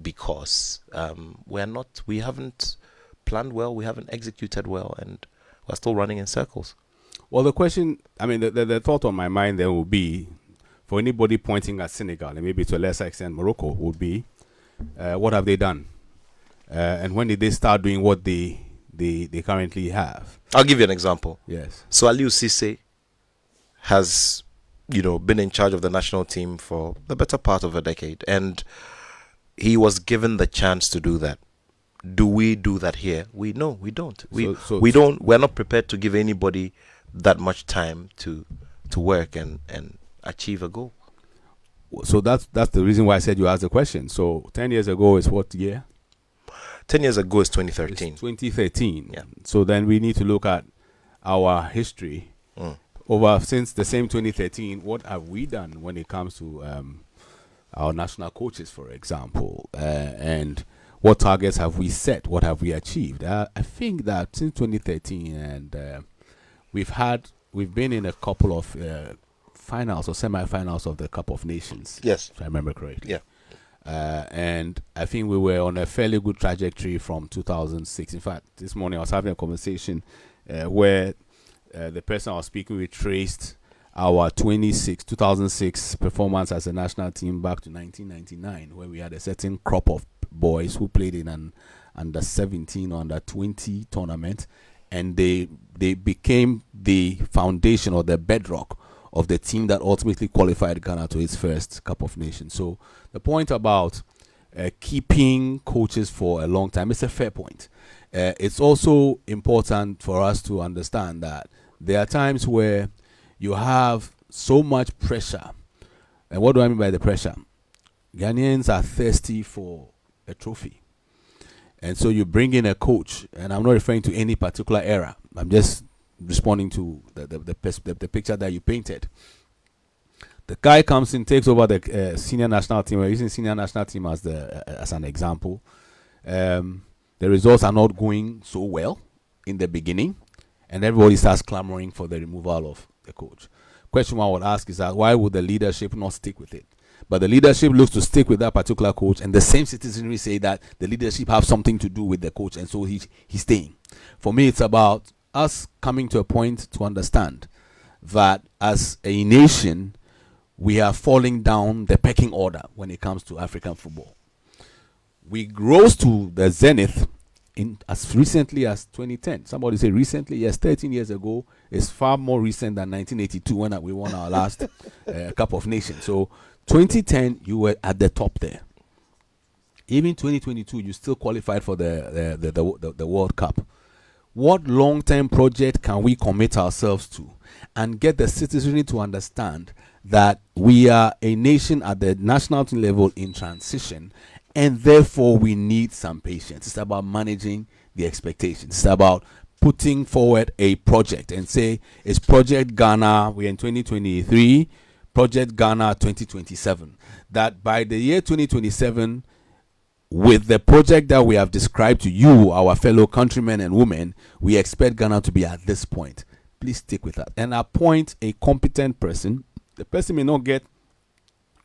because we haven't planned well, we haven't executed well, and we're still running in circles. Well, the question, the thought on my mind then would be, for anybody pointing at Senegal, and maybe to a lesser extent Morocco, would be, what have they done? And when did they start doing what they currently have? I'll give you an example. Yes. So Aliou Cisse has, been in charge of the national team for the better part of a decade, and he was given the chance to do that. Do we do that here? We don't. We're not prepared to give anybody that much time to work and achieve a goal. So that's the reason why I said you asked the question. So 10 years ago is what year? 10 years ago is 2013. It's 2013. Yeah. So then we need to look at our history since the same 2013. What have we done when it comes to our national coaches, for example, and what targets have we set? What have we achieved? I think that since 2013, and we've been in a couple of finals or semi-finals of the Cup of Nations. Yes, if I remember correctly. Yeah. And I think we were on a fairly good trajectory from 2006. In fact, this morning I was having a conversation where the person I was speaking with traced our 2006 performance as a national team back to 1999, where we had a certain crop of boys who played in an under 17 or under 20 tournament, and they became the foundation or the bedrock of the team that ultimately qualified Ghana to its first Cup of Nations. So the point about keeping coaches for a long time is a fair point. It's also important for us to understand that there are times where you have so much pressure. And what do I mean by the pressure? Ghanaians are thirsty for a trophy. And so you bring in a coach, and I'm not referring to any particular era. I'm just responding to the picture that you painted. The guy comes in, takes over the senior national team. We're using senior national team as an example. The results are not going so well in the beginning, and everybody starts clamoring for the removal of the coach. Question one I would ask is that why would the leadership not stick with it? But the leadership looks to stick with that particular coach, and the same citizenry say that the leadership have something to do with the coach, and so he's staying. For me, it's about us coming to a point to understand that as a nation, we are falling down the pecking order when it comes to African football. We rose to the zenith in as recently as 2010. Somebody say recently? Yes, 13 years ago is far more recent than 1982 when we won our last Cup of Nations. So 2010, you were at the top there. even 2022, you still qualified for the World Cup. What long-term project can we commit ourselves to and get the citizenry to understand that we are a nation at the national team level in transition, and therefore we need some patience? It's about managing the expectations. It's about putting forward a project and say, it's Project Ghana, we're in 2023, Project Ghana 2027. That by the year 2027, with the project that we have described to you, our fellow countrymen and women, we expect Ghana to be at this point. Please stick with that and appoint a competent person. The person may not get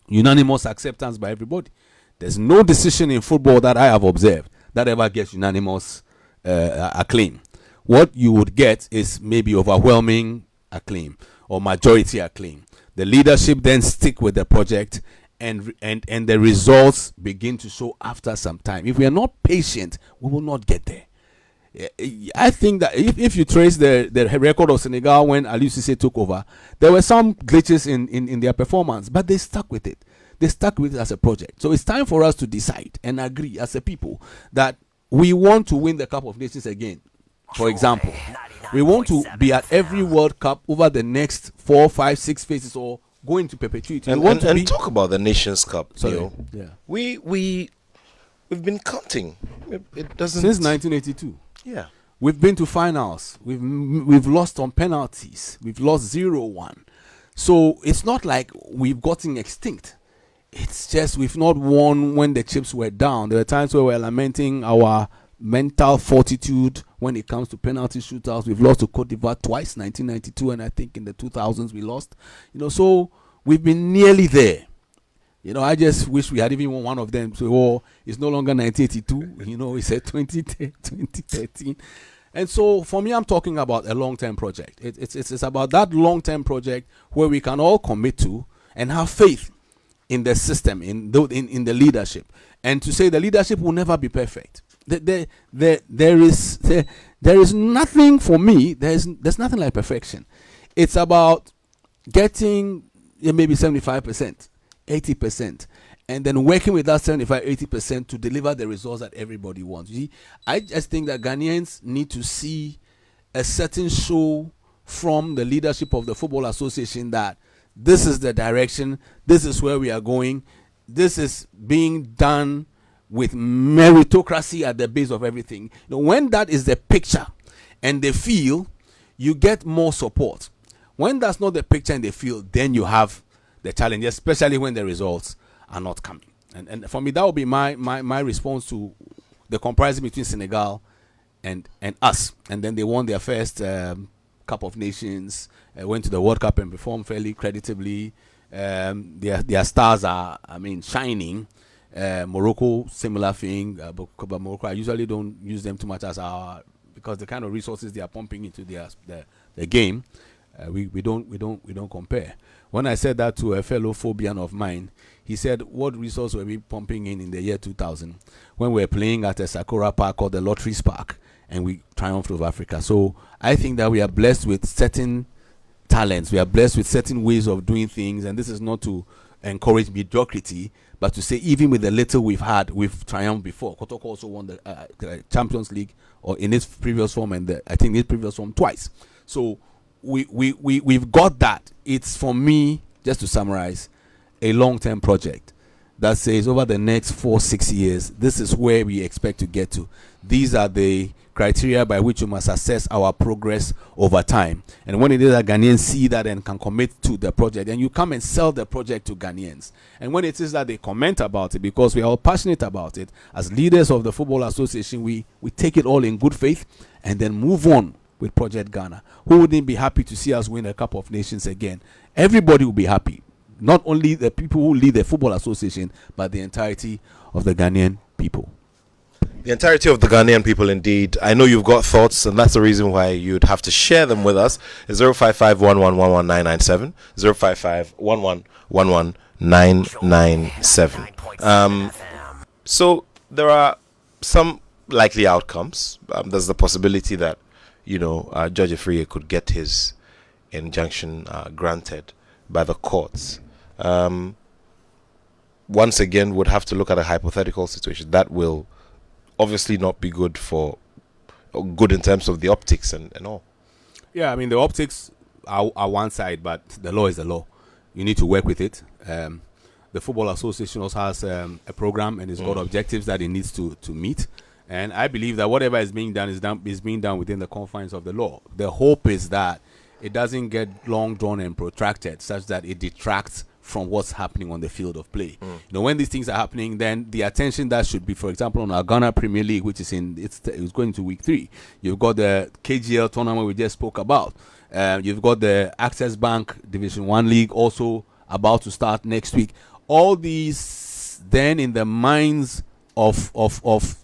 unanimous acceptance by everybody. There's no decision in football that I have observed that ever gets unanimous acclaim. What you would get is maybe overwhelming acclaim or majority acclaim. The leadership then stick with the project, and the results begin to show after some time. If we are not patient, we will not get there. I think that if you trace the record of Senegal when Aliou Cissé took over, there were some glitches in their performance, but they stuck with it. They stuck with it as a project. So it's time for us to decide and agree as a people that we want to win the Cup of Nations again. For example, we want to be at every World Cup over the next 4, 5, 6 phases, or going to perpetuity. And talk about the Nations Cup. Sorry. Yeah. We've been counting. It doesn't, since 1982. Yeah. We've been to finals. We've lost on penalties. We've lost 0-1. So it's not like we've gotten extinct. It's just we've not won when the chips were down. There were times where we were lamenting our mental fortitude when it comes to penalty shootouts. We've lost to Cote d'Ivoire twice, 1992, and I think in the 2000s we lost. So we've been nearly there. I just wish we had even won one of them. So it's no longer 1982. It's 2013. And so for me, I'm talking about a long-term project. It's about that long-term project where we can all commit to and have faith in the system, in the leadership, and to say the leadership will never be perfect. There is nothing for me. There's nothing like perfection. It's about getting maybe 75%, 80%, and then working with that 75-80% to deliver the results that everybody wants. You see, I just think that Ghanaians need to see a certain show from the leadership of the Football Association that this is the direction, this is where we are going, this is being done with meritocracy at the base of everything. When that is the picture and they feel, you get more support. When that's not the picture and they feel, then you have the challenge, especially when the results are not coming. And for me, that would be my response to the comparison between Senegal and us. And then they won their first Cup of Nations, went to the World Cup and performed fairly creditably. Their stars are, shining. Morocco, similar thing. But Morocco, I usually don't use them too much because the kind of resources they are pumping into the game, we don't compare. When I said that to a fellow Phobian of mine, he said, "What resource were we pumping in the year 2000 when we were playing at a Sakura Park called the Lotteries Park and we triumphed over Africa?" So I think that we are blessed with certain talents. We are blessed with certain ways of doing things, and this is not to encourage mediocrity, but to say even with the little we've had, we've triumphed before. Kotoko also won the Champions League, or in its previous form, and I think its previous form twice. So we've got that. It's, for me, just to summarize, a long-term project that says over the next 4-6 years, this is where we expect to get to. These are the criteria by which you must assess our progress over time. And when it is that Ghanaians see that and can commit to the project, then you come and sell the project to Ghanaians. And when it is that they comment about it, because we are all passionate about it, as leaders of the Football Association, we take it all in good faith and then move on with Project Ghana. Who wouldn't be happy to see us win a Cup of Nations again? Everybody will be happy. Not only the people who lead the Football Association, but the entirety of the Ghanaian people. The entirety of the Ghanaian people, indeed. I know you've got thoughts, and that's the reason why you'd have to share them with us. 055-1111-997, 055-1111-997. So there are some likely outcomes. There's the possibility that, Judge Afriyie could get his injunction granted by the courts. once again, would have to look at a hypothetical situation that will obviously not be good in terms of the optics and all. Yeah, I mean, the optics are one side, but the law is the law. You need to work with it. The Football Association also has a program, and it's got objectives that it needs to meet. And I believe that whatever is being done is being done within the confines of the law. The hope is that it doesn't get long drawn and protracted, such that it detracts from what's happening on the field of play. You know, when these things are happening, then the attention that should be, for example, on our Ghana Premier League, which is it's going to week 3. You've got the KGL tournament we just spoke about. You've got the Access Bank Division 1 League also about to start next week. All these, then, in the minds of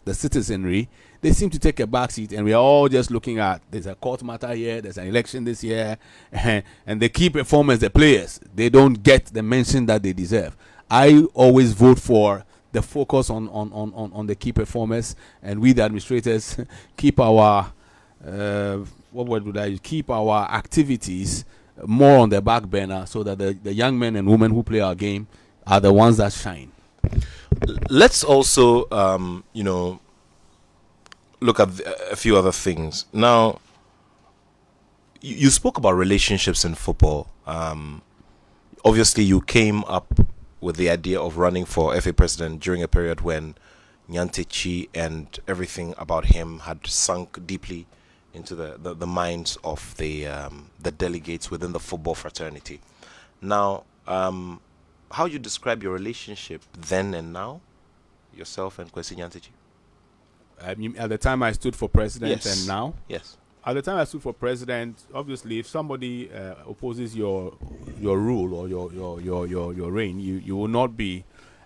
the citizenry, they seem to take a backseat, and we are all just looking at, there's a court matter here, there's an election this year, and the key performers, the players, they don't get the mention that they deserve. I always vote for the focus on the key performers, and we, the administrators, keep our keep our activities more on the back burner, so that the young men and women who play our game are the ones that shine. Let's also, look at a few other things. Now, you spoke about relationships in football. Obviously, you came up with the idea of running for FA president during a period when Nyantechi and everything about him had sunk deeply into the minds of the delegates within the football fraternity. Now, how do you describe your relationship then and now, yourself and Kwesi Nyantechi? At the time I stood for president, Yes. and now? Yes. At the time I stood for president, obviously, if somebody opposes your rule or your reign, you will not be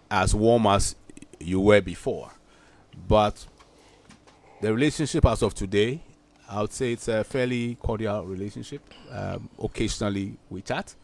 as warm as you were before. But the relationship as of today, I would say it's a fairly cordial relationship. Occasionally we chat.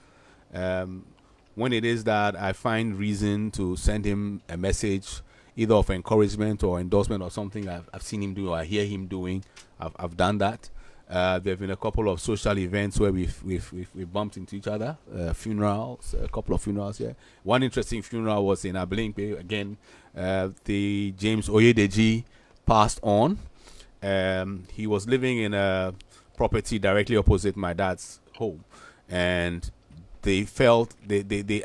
When it is that I find reason to send him a message, either of encouragement or endorsement or something I've seen him do or I hear him doing, I've done that. There have been a couple of social events where we've bumped into each other. Funerals, a couple of funerals here. One interesting funeral was in Ablinkpe. Again, the James Oyedeji passed on. He was living in a property directly opposite my dad's home, and they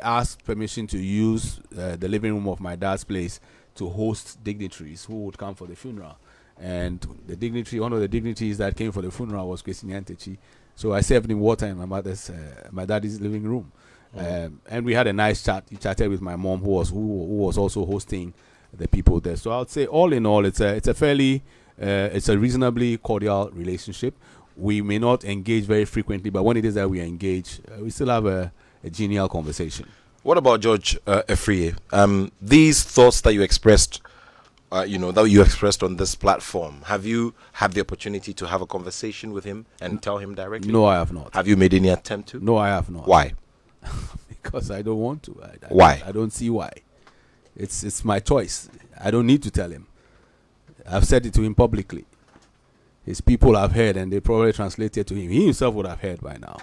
asked permission to use the living room of my dad's place to host dignitaries who would come for the funeral. And one of the dignitaries that came for the funeral was Kwesi Nyantechi. So I served him water in my daddy's living room, and we had a nice chat. He chatted with my mom, who was also hosting the people there. So I would say, all in all, it's a reasonably cordial relationship. We may not engage very frequently, but when it is that we engage, we still have a genial conversation. What about George Efrie? These thoughts that you expressed, that you expressed on this platform, have you had the opportunity to have a conversation with him and tell him directly? No, I have not. Have you made any attempt to? No, I have not. Why? Because I don't want to. Why? I don't see why. It's my choice. I don't need to tell him. I've said it to him publicly. His people have heard, and they probably translated to him. He himself would have heard by now.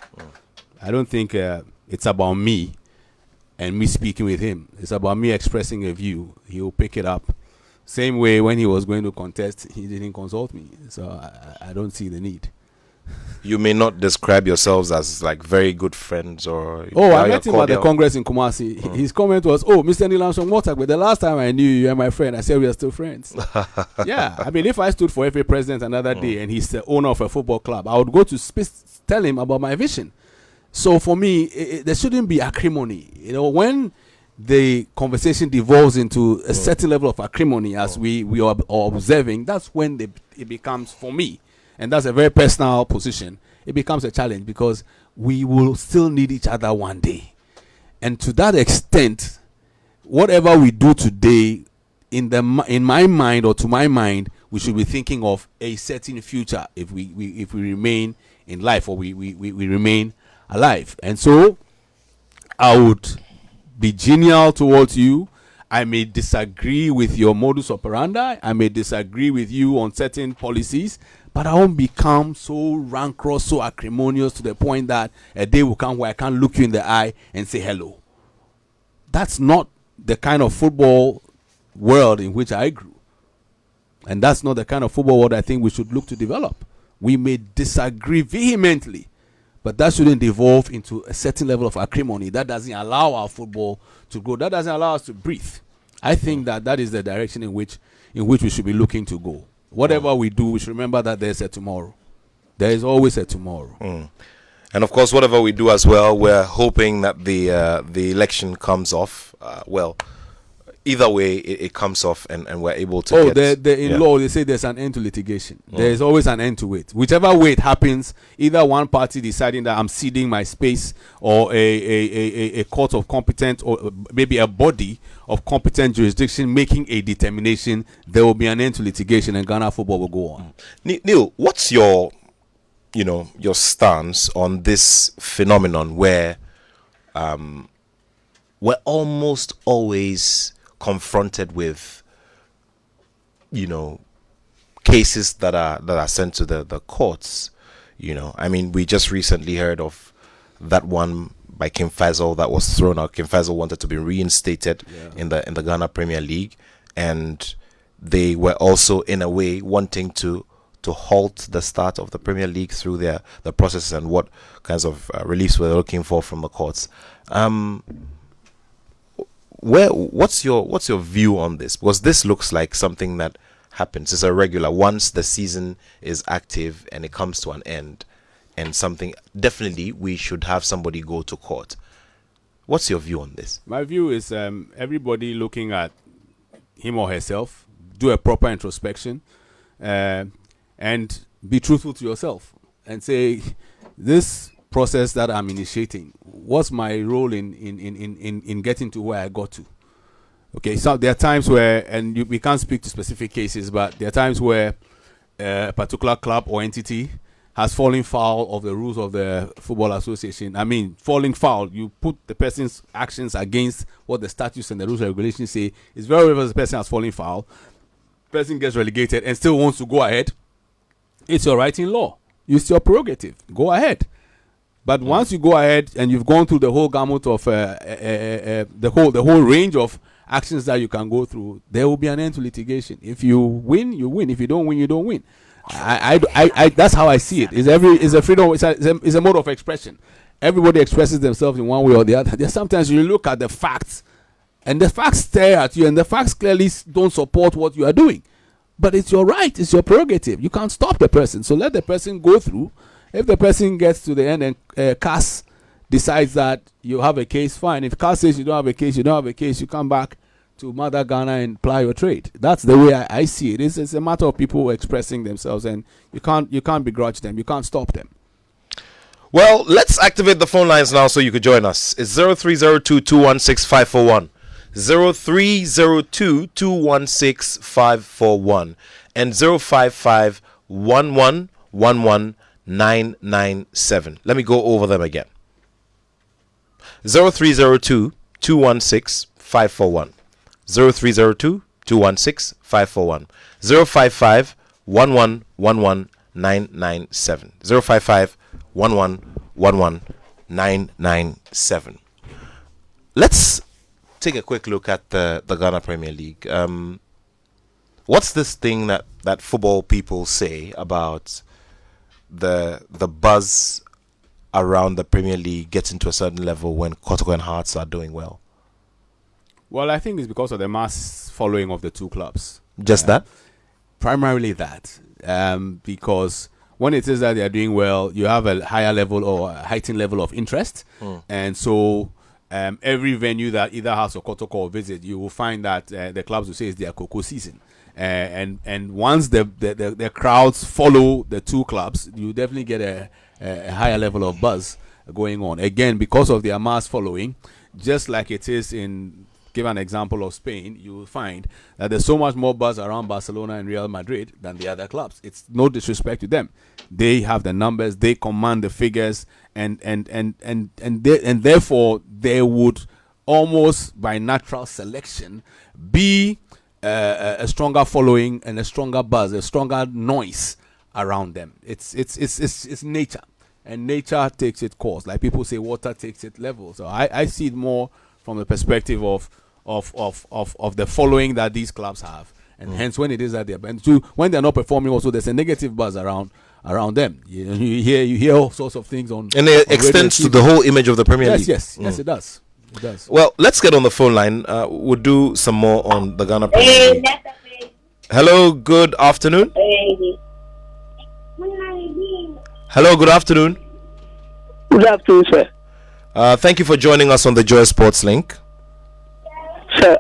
I don't think it's about me and me speaking with him. It's about me expressing a view. He will pick it up. Same way when he was going to contest, he didn't consult me. So I don't see the need. You may not describe yourselves as like very good friends or... I met him at the Congress in Kumasi. His comment was, Mr. Neil Armstrong-Mortagbe, the last time I knew you were my friend, I said we are still friends. Yeah, I mean, if I stood for FA president another day and he's the owner of a football club, I would go to tell him about my vision. So for me, there shouldn't be acrimony. When the conversation devolves into a certain level of acrimony, as we are observing, that's when it becomes, for me, and that's a very personal position, it becomes a challenge, because we will still need each other one day. And to that extent, whatever we do today, in my mind, or to my mind, we should be thinking of a certain future if we remain in life, or we remain alive. And so I would be genial towards you. I may disagree with your modus operandi. I may disagree with you on certain policies, but I won't become so rancorous, so acrimonious, to the point that a day will come where I can't look you in the eye and say hello. That's not the kind of football world in which I grew. And that's not the kind of football world I think we should look to develop. We may disagree vehemently, but that shouldn't devolve into a certain level of acrimony. That doesn't allow our football to grow. That doesn't allow us to breathe. I think that is the direction in which we should be looking to go. Whatever we do, we should remember that there's a tomorrow. There is always a tomorrow. And of course, whatever we do as well, we're hoping that the election comes off. Either way, it comes off, and we're able to. In law they say there's an end to litigation. There is always an end to it. Whichever way it happens, either one party deciding that I'm ceding my space, or a court of competent, or maybe a body of competent jurisdiction making a determination, there will be an end to litigation, and Ghana football will go on. Neil, what's your stance on this phenomenon where we're almost always confronted with cases that are sent to the courts? I mean, we just recently heard of that one by Kim Faisal that was thrown out. Kim Faisal wanted to be reinstated in the Ghana Premier League, and they were also in a way wanting to halt the start of the Premier League through the process and what kinds of reliefs we're looking for from the courts. What's your view on this? Because this looks like something that happens. It's a regular once the season is active and it comes to an end, and something definitely we should have somebody go to court. What's your view on this? My view is everybody looking at him or herself, do a proper introspection, and be truthful to yourself and say, this process that I'm initiating, what's my role in getting to where I got to? Okay, so there are times where, and we can't speak to specific cases, but there are times where a particular club or entity has fallen foul of the rules of the Football Association. I mean, falling foul, you put the person's actions against what the statutes and the rules and regulations say. It's very rare the person has fallen foul, person gets relegated and still wants to go ahead. It's your right in law. It's your prerogative. Go ahead. But once you go ahead and you've gone through the whole gamut of the whole range of actions that you can go through, there will be an end to litigation. If you win, you win. If you don't win, you don't win. I that's how I see it. It's a freedom. It's a mode of expression. Everybody expresses themselves in one way or the other. There's sometimes you look at the facts, and the facts stare at you, and the facts clearly don't support what you are doing. But it's your right. It's your prerogative. You can't stop the person. So let the person go through. If the person gets to the end and CAS decides that you have a case, fine. If CAS says you don't have a case, you don't have a case, you come back to Mother Ghana and ply your trade. That's the way I see it. It's a matter of people expressing themselves, and you can't begrudge them. You can't stop them. Well, let's activate the phone lines now so you could join us. It's 0302-216-541. 0302-216-541 and 055-1111-997. Let me go over them again. 0302-216-541. 0302-216-541. 055-1111-997. 055-1111-997. Let's take a quick look at the Ghana Premier League. What's this thing that football people say about the buzz around the Premier League getting to a certain level when Kotoko and Hearts are doing well? Well, I think it's because of the mass following of the two clubs. Just that? Primarily that. Because when it is that they are doing well, you have a higher level or a heightened level of interest. And so every venue that either has a Kotoko or visit, you will find that the clubs will say it's their Cocoa season. And once the crowds follow the two clubs, you definitely get a higher level of buzz going on. Again, because of their mass following, just like it is in, give an example of Spain, you will find that there's so much more buzz around Barcelona and Real Madrid than the other clubs. It's no disrespect to them. They have the numbers, they command the figures, and therefore they would almost by natural selection be a stronger following and a stronger buzz, a stronger noise around them. It's nature, and nature takes its course. Like people say, water takes its level. So I see it more from the perspective of of the following that these clubs have, and hence when it is that when they're not performing, also there's a negative buzz around them. You hear all sorts of things on, and it extends to the whole image of the Premier League. Yes, it does. It does. Well, let's get on the phone line. We'll do some more on the Ghana Premier League. Hello, good afternoon. Hello, good afternoon. Good afternoon, sir. Thank you for joining us on the Joy Sports Link. Sir,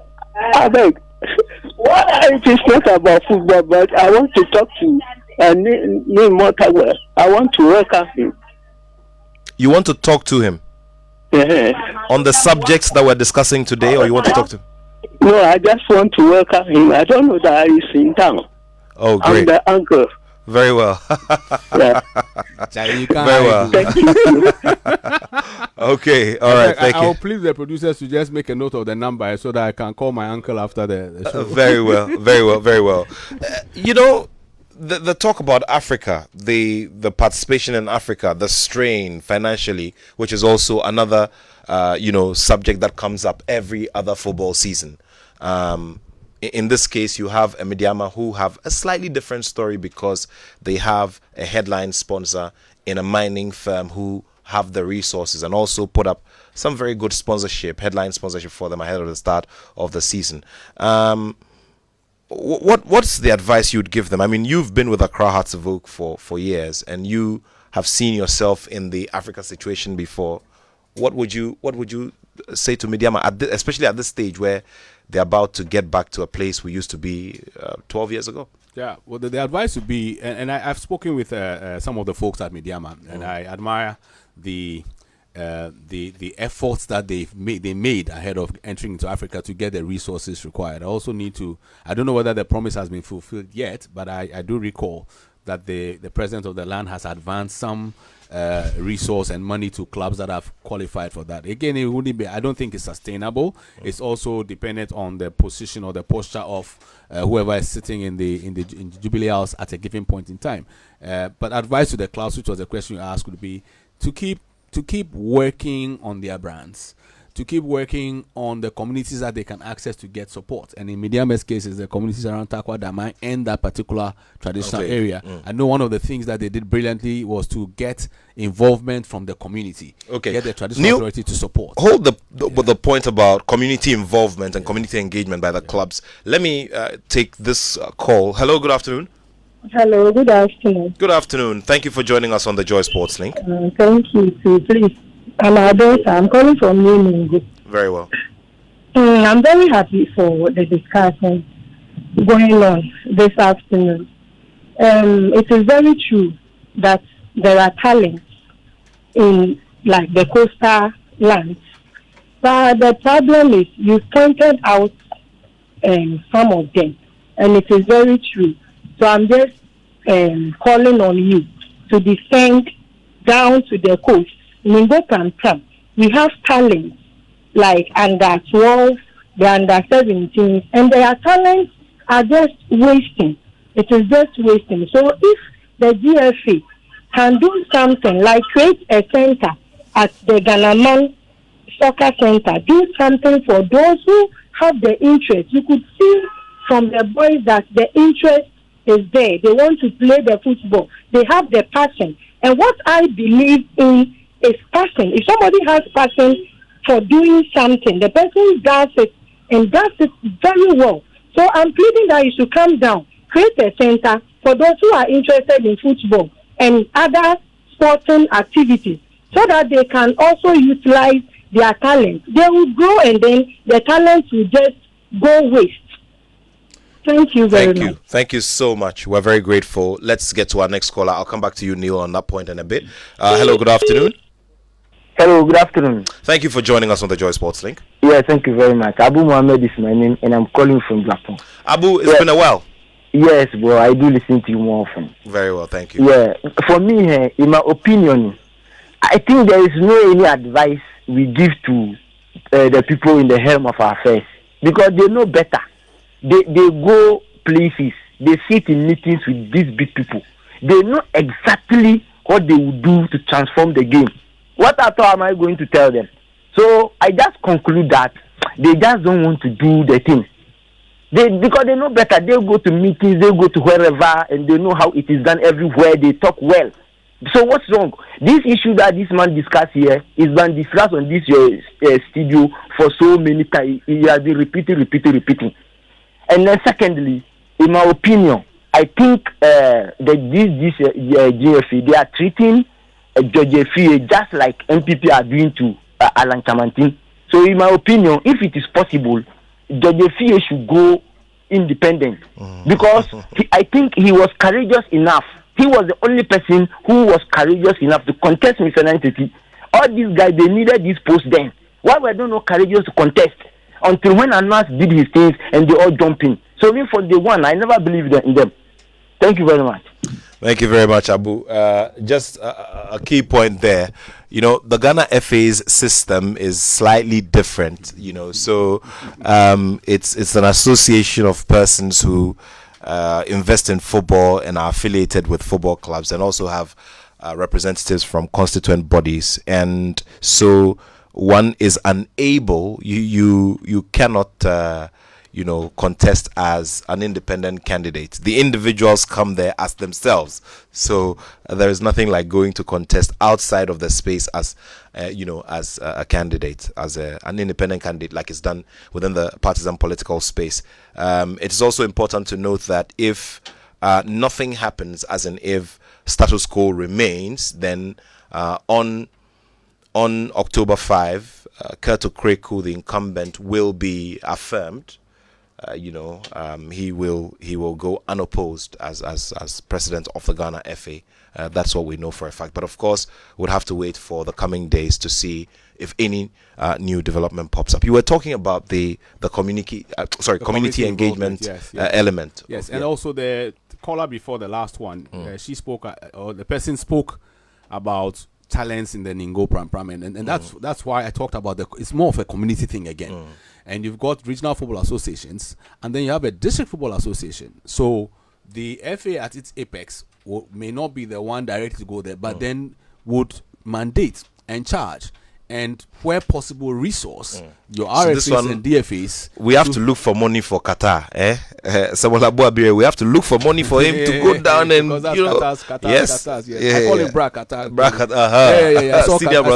I beg. It is not about football, but I want to talk to Neil Armstrong-Mortagbe. I want to welcome him. You want to talk to him? On the subjects that we're discussing today, or you want to talk to him? No, I just want to welcome him. I don't know that he's in town. Oh, great. I'm the uncle. Very well. Yeah. Very well. Thank you. Okay, all right, thank I'll you. please the producers to just make a note of the number so that I can call my uncle after the show. Very well, very well, very well. The talk about Africa, the participation in Africa, the strain financially, which is also another subject that comes up every other football season. In this case, you have a Midiama who have a slightly different story because they have a headline sponsor in a mining firm who have the resources and also put up some very good headline sponsorship for them ahead of the start of the season. What's the advice you'd give them? I mean, you've been with Accra Hearts of Oak for years, and you have seen yourself in the Africa situation before. What would you say to Midiama, especially at this stage where they're about to get back to a place we used to be 12 years ago? Yeah, well, the advice would be, and I've spoken with some of the folks at Midiama, and I admire the efforts that they made ahead of entering into Africa to get the resources required. I also I don't know whether the promise has been fulfilled yet, but I do recall that the president of the land has advanced some resource and money to clubs that have qualified for that. Again, it wouldn't be, I don't think it's sustainable. It's also dependent on the position or the posture of whoever is sitting in the Jubilee House at a given point in time. But advice to the clubs, which was the question you asked, would be to keep working on their brands, to keep working on the communities that they can access to get support. And in Midiama's case, it's the communities around Takwa Damai and that particular traditional area. I know one of the things that they did brilliantly was to get involvement from the community. Get the traditional authority to support. Hold the point about community involvement and community engagement by the clubs. Let me take this call. Hello, good afternoon. Hello, good afternoon. Good afternoon. Thank you for joining us on the Joy Sports Link. Thank you, too. Please, I'm Adolph. I'm calling from New. Very well. I'm very happy for the discussion going on this afternoon. It is very true that there are talents in like the coastal lands, but the problem is you pointed out some of them, and it is very true. So I'm just calling on you to defend down to the coast. Mingo can come. We have talents like under 12, the under 17, and their talents are just wasting. It is just wasting. So if the GFA can do something like create a center at the Ghanaman Soccer Center, do something for those who have the interest. You could see from the boys that the interest is there. They want to play the football. They have the passion. And what I believe in is passion. If somebody has passion for doing something, the person does it and does it very well. So I'm pleading that you should come down, create a center for those who are interested in football and other sporting activities so that they can also utilize their talent. They will grow and then the talent will just go waste. Thank you very much. Thank you so much. We're very grateful. Let's get to our next caller. I'll come back to you, Neil, on that point in a bit. Hello, good afternoon. Hello, good afternoon. Thank you for joining us on the Joy Sports Link. Yeah, thank you very much. Abu Mohammed is my name, and I'm calling from Japan. Abu, it's been a while. Yes, bro, I do listen to you more often. Very well, thank you. Yeah, for me, in my opinion, I think there is no any advice we give to the people in the helm of our affairs because they know better. They go places, they sit in meetings with these big people. They know exactly what they will do to transform the game. What at all am I going to tell them? So I just conclude that they just don't want to do the thing. Because they know better. They go to meetings, they go to wherever, and they know how it is done everywhere. They talk well. So what's wrong? This issue that this man discussed here is been discussed on this studio for so many times. He has been repeating. And then secondly, in my opinion, I think that this GFA, they are treating GFA just like MPP are doing to Alan Chamantin. So in my opinion, if it is possible, GFA should go independent because I think he was courageous enough. He was the only person who was courageous enough to contest Mr. Entity. All these guys, they needed this post then. Why were they not courageous to contest? Until when Anas did his things and they all jumped in. So me for the one, I never believed in them. Thank you very much. Thank you very much, Abu. Just a key point there. You know, the Ghana FA's system is slightly different. You know, so it's an association of persons who invest in football and are affiliated with football clubs, and also have representatives from constituent bodies. And so one is unable. You cannot. Contest as an independent candidate. The individuals come there as themselves. So there is nothing like going to contest outside of the space as a candidate, as an independent candidate, like it's done within the partisan political space. It is also important to note that if nothing happens, as in if status quo remains, then on October 5, Kurt Okreku, the incumbent, will be affirmed. He will go unopposed as president of the Ghana FA. That's what we know for a fact. But of course, we'll have to wait for the coming days to see if any new development pops up. You were talking about the community engagement element. Yes, and also the caller before the last one, she spoke, or the person spoke about talents in the Ningo Pram, and that's why I talked about it's more of a community thing again. And you've got regional football associations, and then you have a district football association. So the FA at its apex may not be the one directly to go there, but then would mandate and charge, and where possible resource your RFAs and DFAs. We have to look for money for Qatar, we have to look for money for him to go down and Qatar's, yes. I call him Bra Qatar.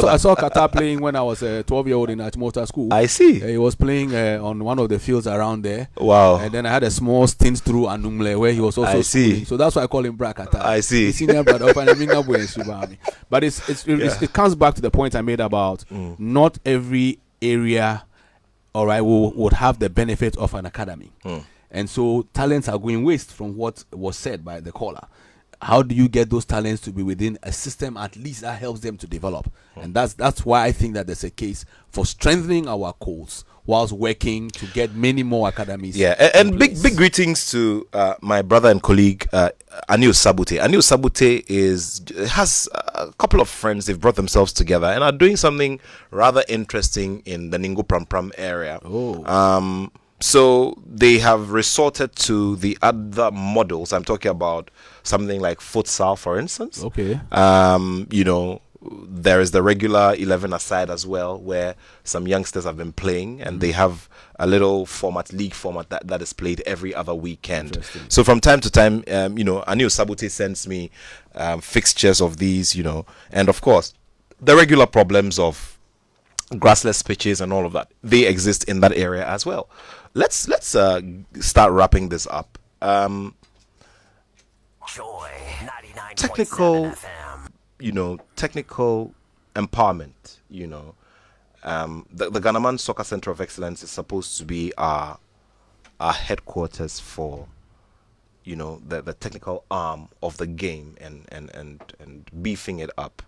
I saw Qatar playing when I was a 12-year-old in Achimota School. I see. He was playing on one of the fields around there. Wow. And then I had a small stint through Anumle where he was also schooling. So that's why I call him Bra Qatar. I see. The senior brother of Subami. But it comes back to the point I made about not every area, all right, would have the benefit of an academy. And so talents are going waste from what was said by the caller. How do you get those talents to be within a system at least that helps them to develop? And that's why I think that there's a case for strengthening our codes whilst working to get many more academies. Yeah, and big greetings to my brother and colleague Anil Sabute. Anil Sabute has a couple of friends. They've brought themselves together and are doing something rather interesting in the Ningo Pram area. So they have resorted to the other models. I'm talking about something like futsal, for instance. Okay. There is the regular 11 aside as well, where some youngsters have been playing, and they have a little league format that is played every other weekend. So from time to time, Anil Sabute sends me fixtures of these, and of course, the regular problems of grassless pitches and all of that, they exist in that area as well. Let's start wrapping this up. Joy 99.7 Technical FM. Technical empowerment. The Ghanaman Soccer Center of Excellence is supposed to be our headquarters for the technical arm of the game and beefing it up.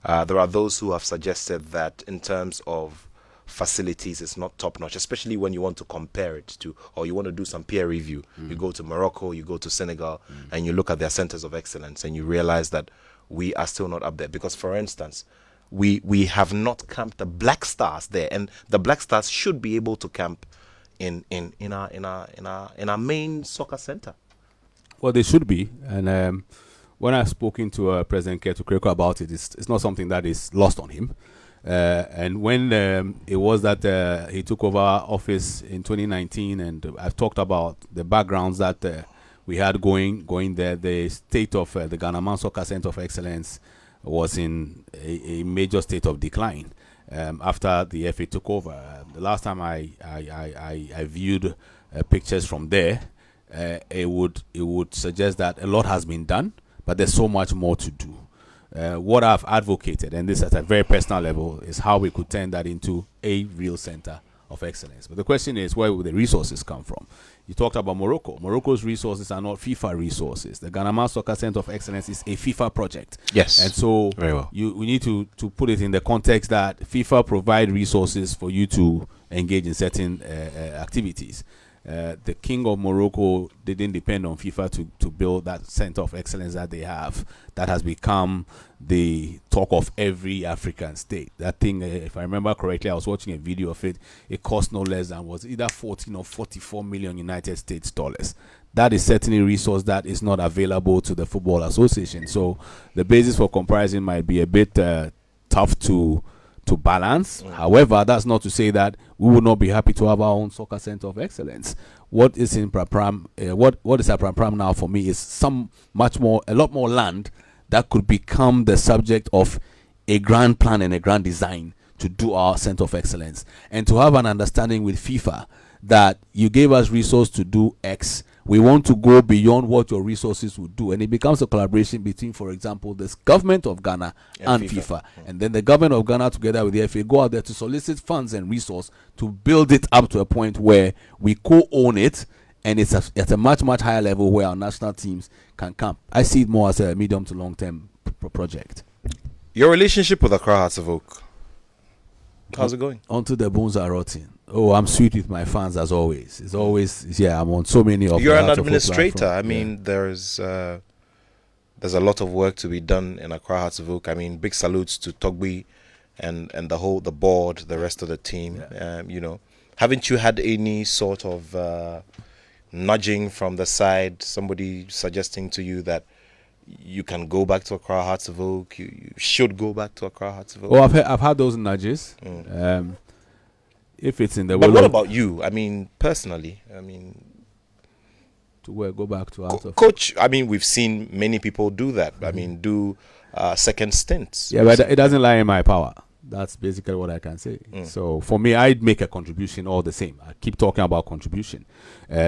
There are those who have suggested that in terms of facilities it's not top notch, especially when you want to compare it to, or you want to do some peer review. You go to Morocco, you go to Senegal, and you look at their centers of excellence, and you realize that we are still not up there. Because, for instance, we have not camped the Black Stars there, and the Black Stars should be able to camp in our main soccer center. Well, they should be, and when I've spoken to President Kurt Okreku about it, it's not something that is lost on him. And when it was that he took over office in 2019, and I've talked about the backgrounds that we had going there, the state of the Ghana Man Soccer Center of Excellence was in a major state of decline after the FA took over. The last time I viewed pictures from there, it would suggest that a lot has been done, but there's so much more to do. What I've advocated, and this at a very personal level, is how we could turn that into a real center of excellence. But the question is, where will the resources come from? You talked about Morocco. Morocco's resources are not FIFA resources. The Ghana Man Soccer Center of Excellence is a FIFA project. Yes. And so very well. we need to put it in the context that FIFA provide resources for you to engage in certain activities. The King of Morocco didn't depend on FIFA to build that center of excellence that they have. That has become the talk of every African state. That thing, if I remember correctly, I was watching a video of it. It cost no less than was either 14 or 44 million United States dollars. That is certainly a resource that is not available to the Football Association. So the basis for comparison might be a bit tough to balance. However, that's not to say that we would not be happy to have our own soccer center of excellence. What is in Prapram, what is at Prapram now for me is a lot more land that could become the subject of a grand plan and a grand design to do our center of excellence, and to have an understanding with FIFA that you gave us resource to do X. We want to go beyond what your resources would do, and it becomes a collaboration between, for example, this government of Ghana and FIFA. And then the government of Ghana together with the FA go out there to solicit funds and resource to build it up to a point where we co-own it, and it's at a much higher level where our national teams can come. I see it more as a medium to long term project. Your relationship with Accra Hearts of Oak, how's it going? Until the bones are rotting. Oh, I'm sweet with my fans as always. It's always, I'm on so many of. You're an administrator. I mean, there's a lot of work to be done in Accra Hearts of Oak. I mean, big salutes to Togbi and the board, the rest of the team. Haven't you had any sort of nudging from the side? Somebody suggesting to you that you can go back to Accra Hearts of Oak. You should go back to Accra Hearts of Oak. Well, I've had those nudges. If it's in the but what about you? I mean, personally, to where go back to Hearts of Coach. I mean, we've seen many people do that. I mean, do second stints. Yeah, but it doesn't lie in my power. That's basically what I can say. So for me, I'd make a contribution all the same. I keep talking about contribution.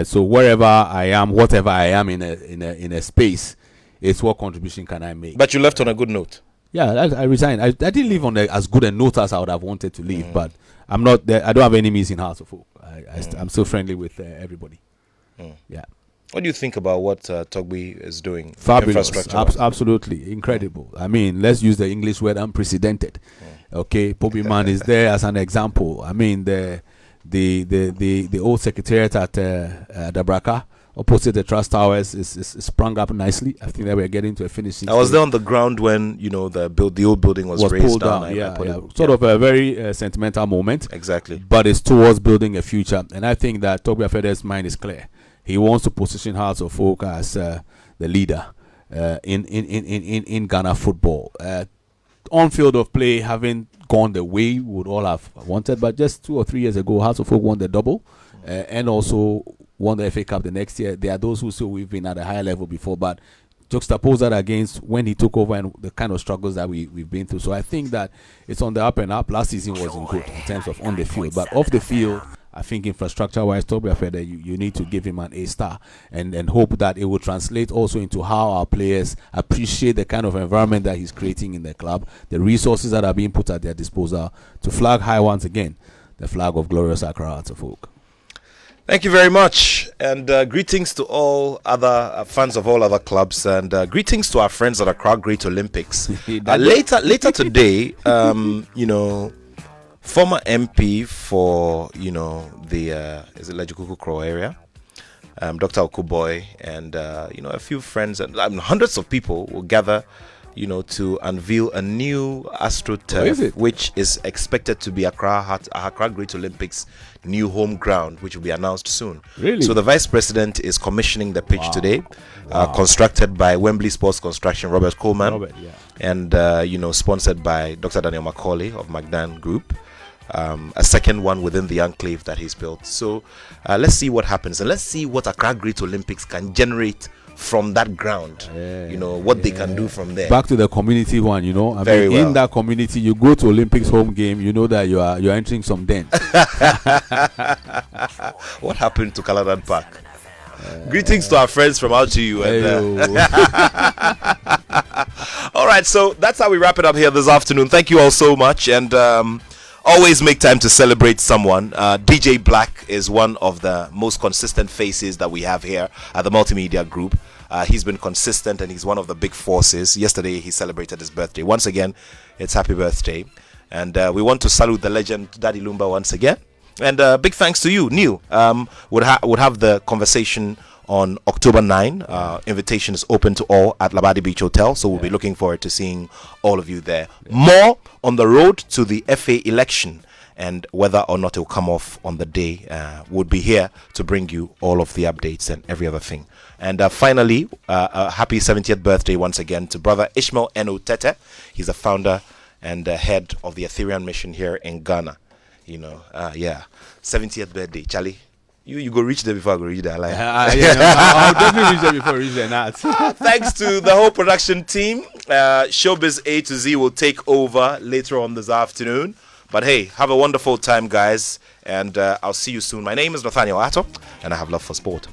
So wherever I am, whatever I am in a space, it's what contribution can I make. But you left on a good note. Yeah, I resigned. I didn't leave on as good a note as I would have wanted to leave, but I'm not there. I don't have enemies in Hearts of Oak. I'm still friendly with everybody. Yeah. What do you think about what Togbi is doing? Fabulous. Absolutely incredible. I mean, let's use the English word unprecedented. Okay, Poby Man is there as an example. I mean, the old secretariat at Dabraka, opposite the Trust Towers, is sprung up nicely. I think that we're getting to a finishing. I was there on the ground when the old building was raised pulled down. Sort of a very sentimental moment. Exactly. But it's towards building a future, and I think that Togbi Afede's mind is clear. He wants to position Hearts of Oak as the leader in Ghana football. On field of play haven't gone the way we would all have wanted, but just 2 or 3 years ago, Hearts of Oak won the double and also won the FA Cup the next year. There are those who say we've been at a higher level before, but juxtapose that against when he took over and the kind of struggles that we've been through. So I think that it's on the up and up. Last season wasn't good in terms of on the field, but off the field, I think infrastructure-wise, Togbi Afede, you need to give him an A-star and hope that it will translate also into how our players appreciate the kind of environment that he's creating in the club, the resources that are being put at their disposal to flag high once again the flag of glorious Accra Hearts of Oak. Thank you very much, and greetings to all other fans of all other clubs, and greetings to our friends at Accra Great Olympics. Later today, former MP for the is it Lejukukukro area, Dr. Okuboy, and a few friends and hundreds of people will gather to unveil a new is AstroTurf, it? which is expected to be Accra Great Olympics' new home ground, which will be announced soon. Really? So the Vice President is commissioning the pitch today, constructed by Wembley Sports Construction, Robert Coleman, and sponsored by Dr. Daniel Macaulay of Magdan Group. A second one within the enclave that he's built. So let's see what happens, and let's see what Accra Great Olympics can generate from that ground. What they can do from there. Back to the community one, Very well. in that community, you go to Olympics home game, you know that you're entering some den. What happened to Kaladan Park? Greetings to our friends from out to you. All right, so that's how we wrap it up here this afternoon. Thank you all so much, and always make time to celebrate someone. DJ Black is one of the most consistent faces that we have here at the Multimedia Group. He's been consistent, and he's one of the big forces. Yesterday, he celebrated his birthday. Once again, it's happy birthday. And we want to salute the legend, Daddy Lumba, once again. And big thanks to you, Neil. Would have the conversation on October 9. Invitation is open to all at Labadi Beach Hotel, so we'll be looking forward to seeing all of you there. More on the road to the FA election and whether or not it will come off on the day. We'll be here to bring you all of the updates and every other thing. And finally, a happy 70th birthday once again to Brother Ishmael Eno Tete. He's the founder and head of the Ethereum mission here in Ghana. 70th birthday, Charlie. You go reach there before I go reach there. I'll definitely reach there before I reach there. Thanks to the whole production team. Showbiz A to Z will take over later on this afternoon. But hey, have a wonderful time, guys. And I'll see you soon. My name is Nathaniel Attoh, and I have love for sport.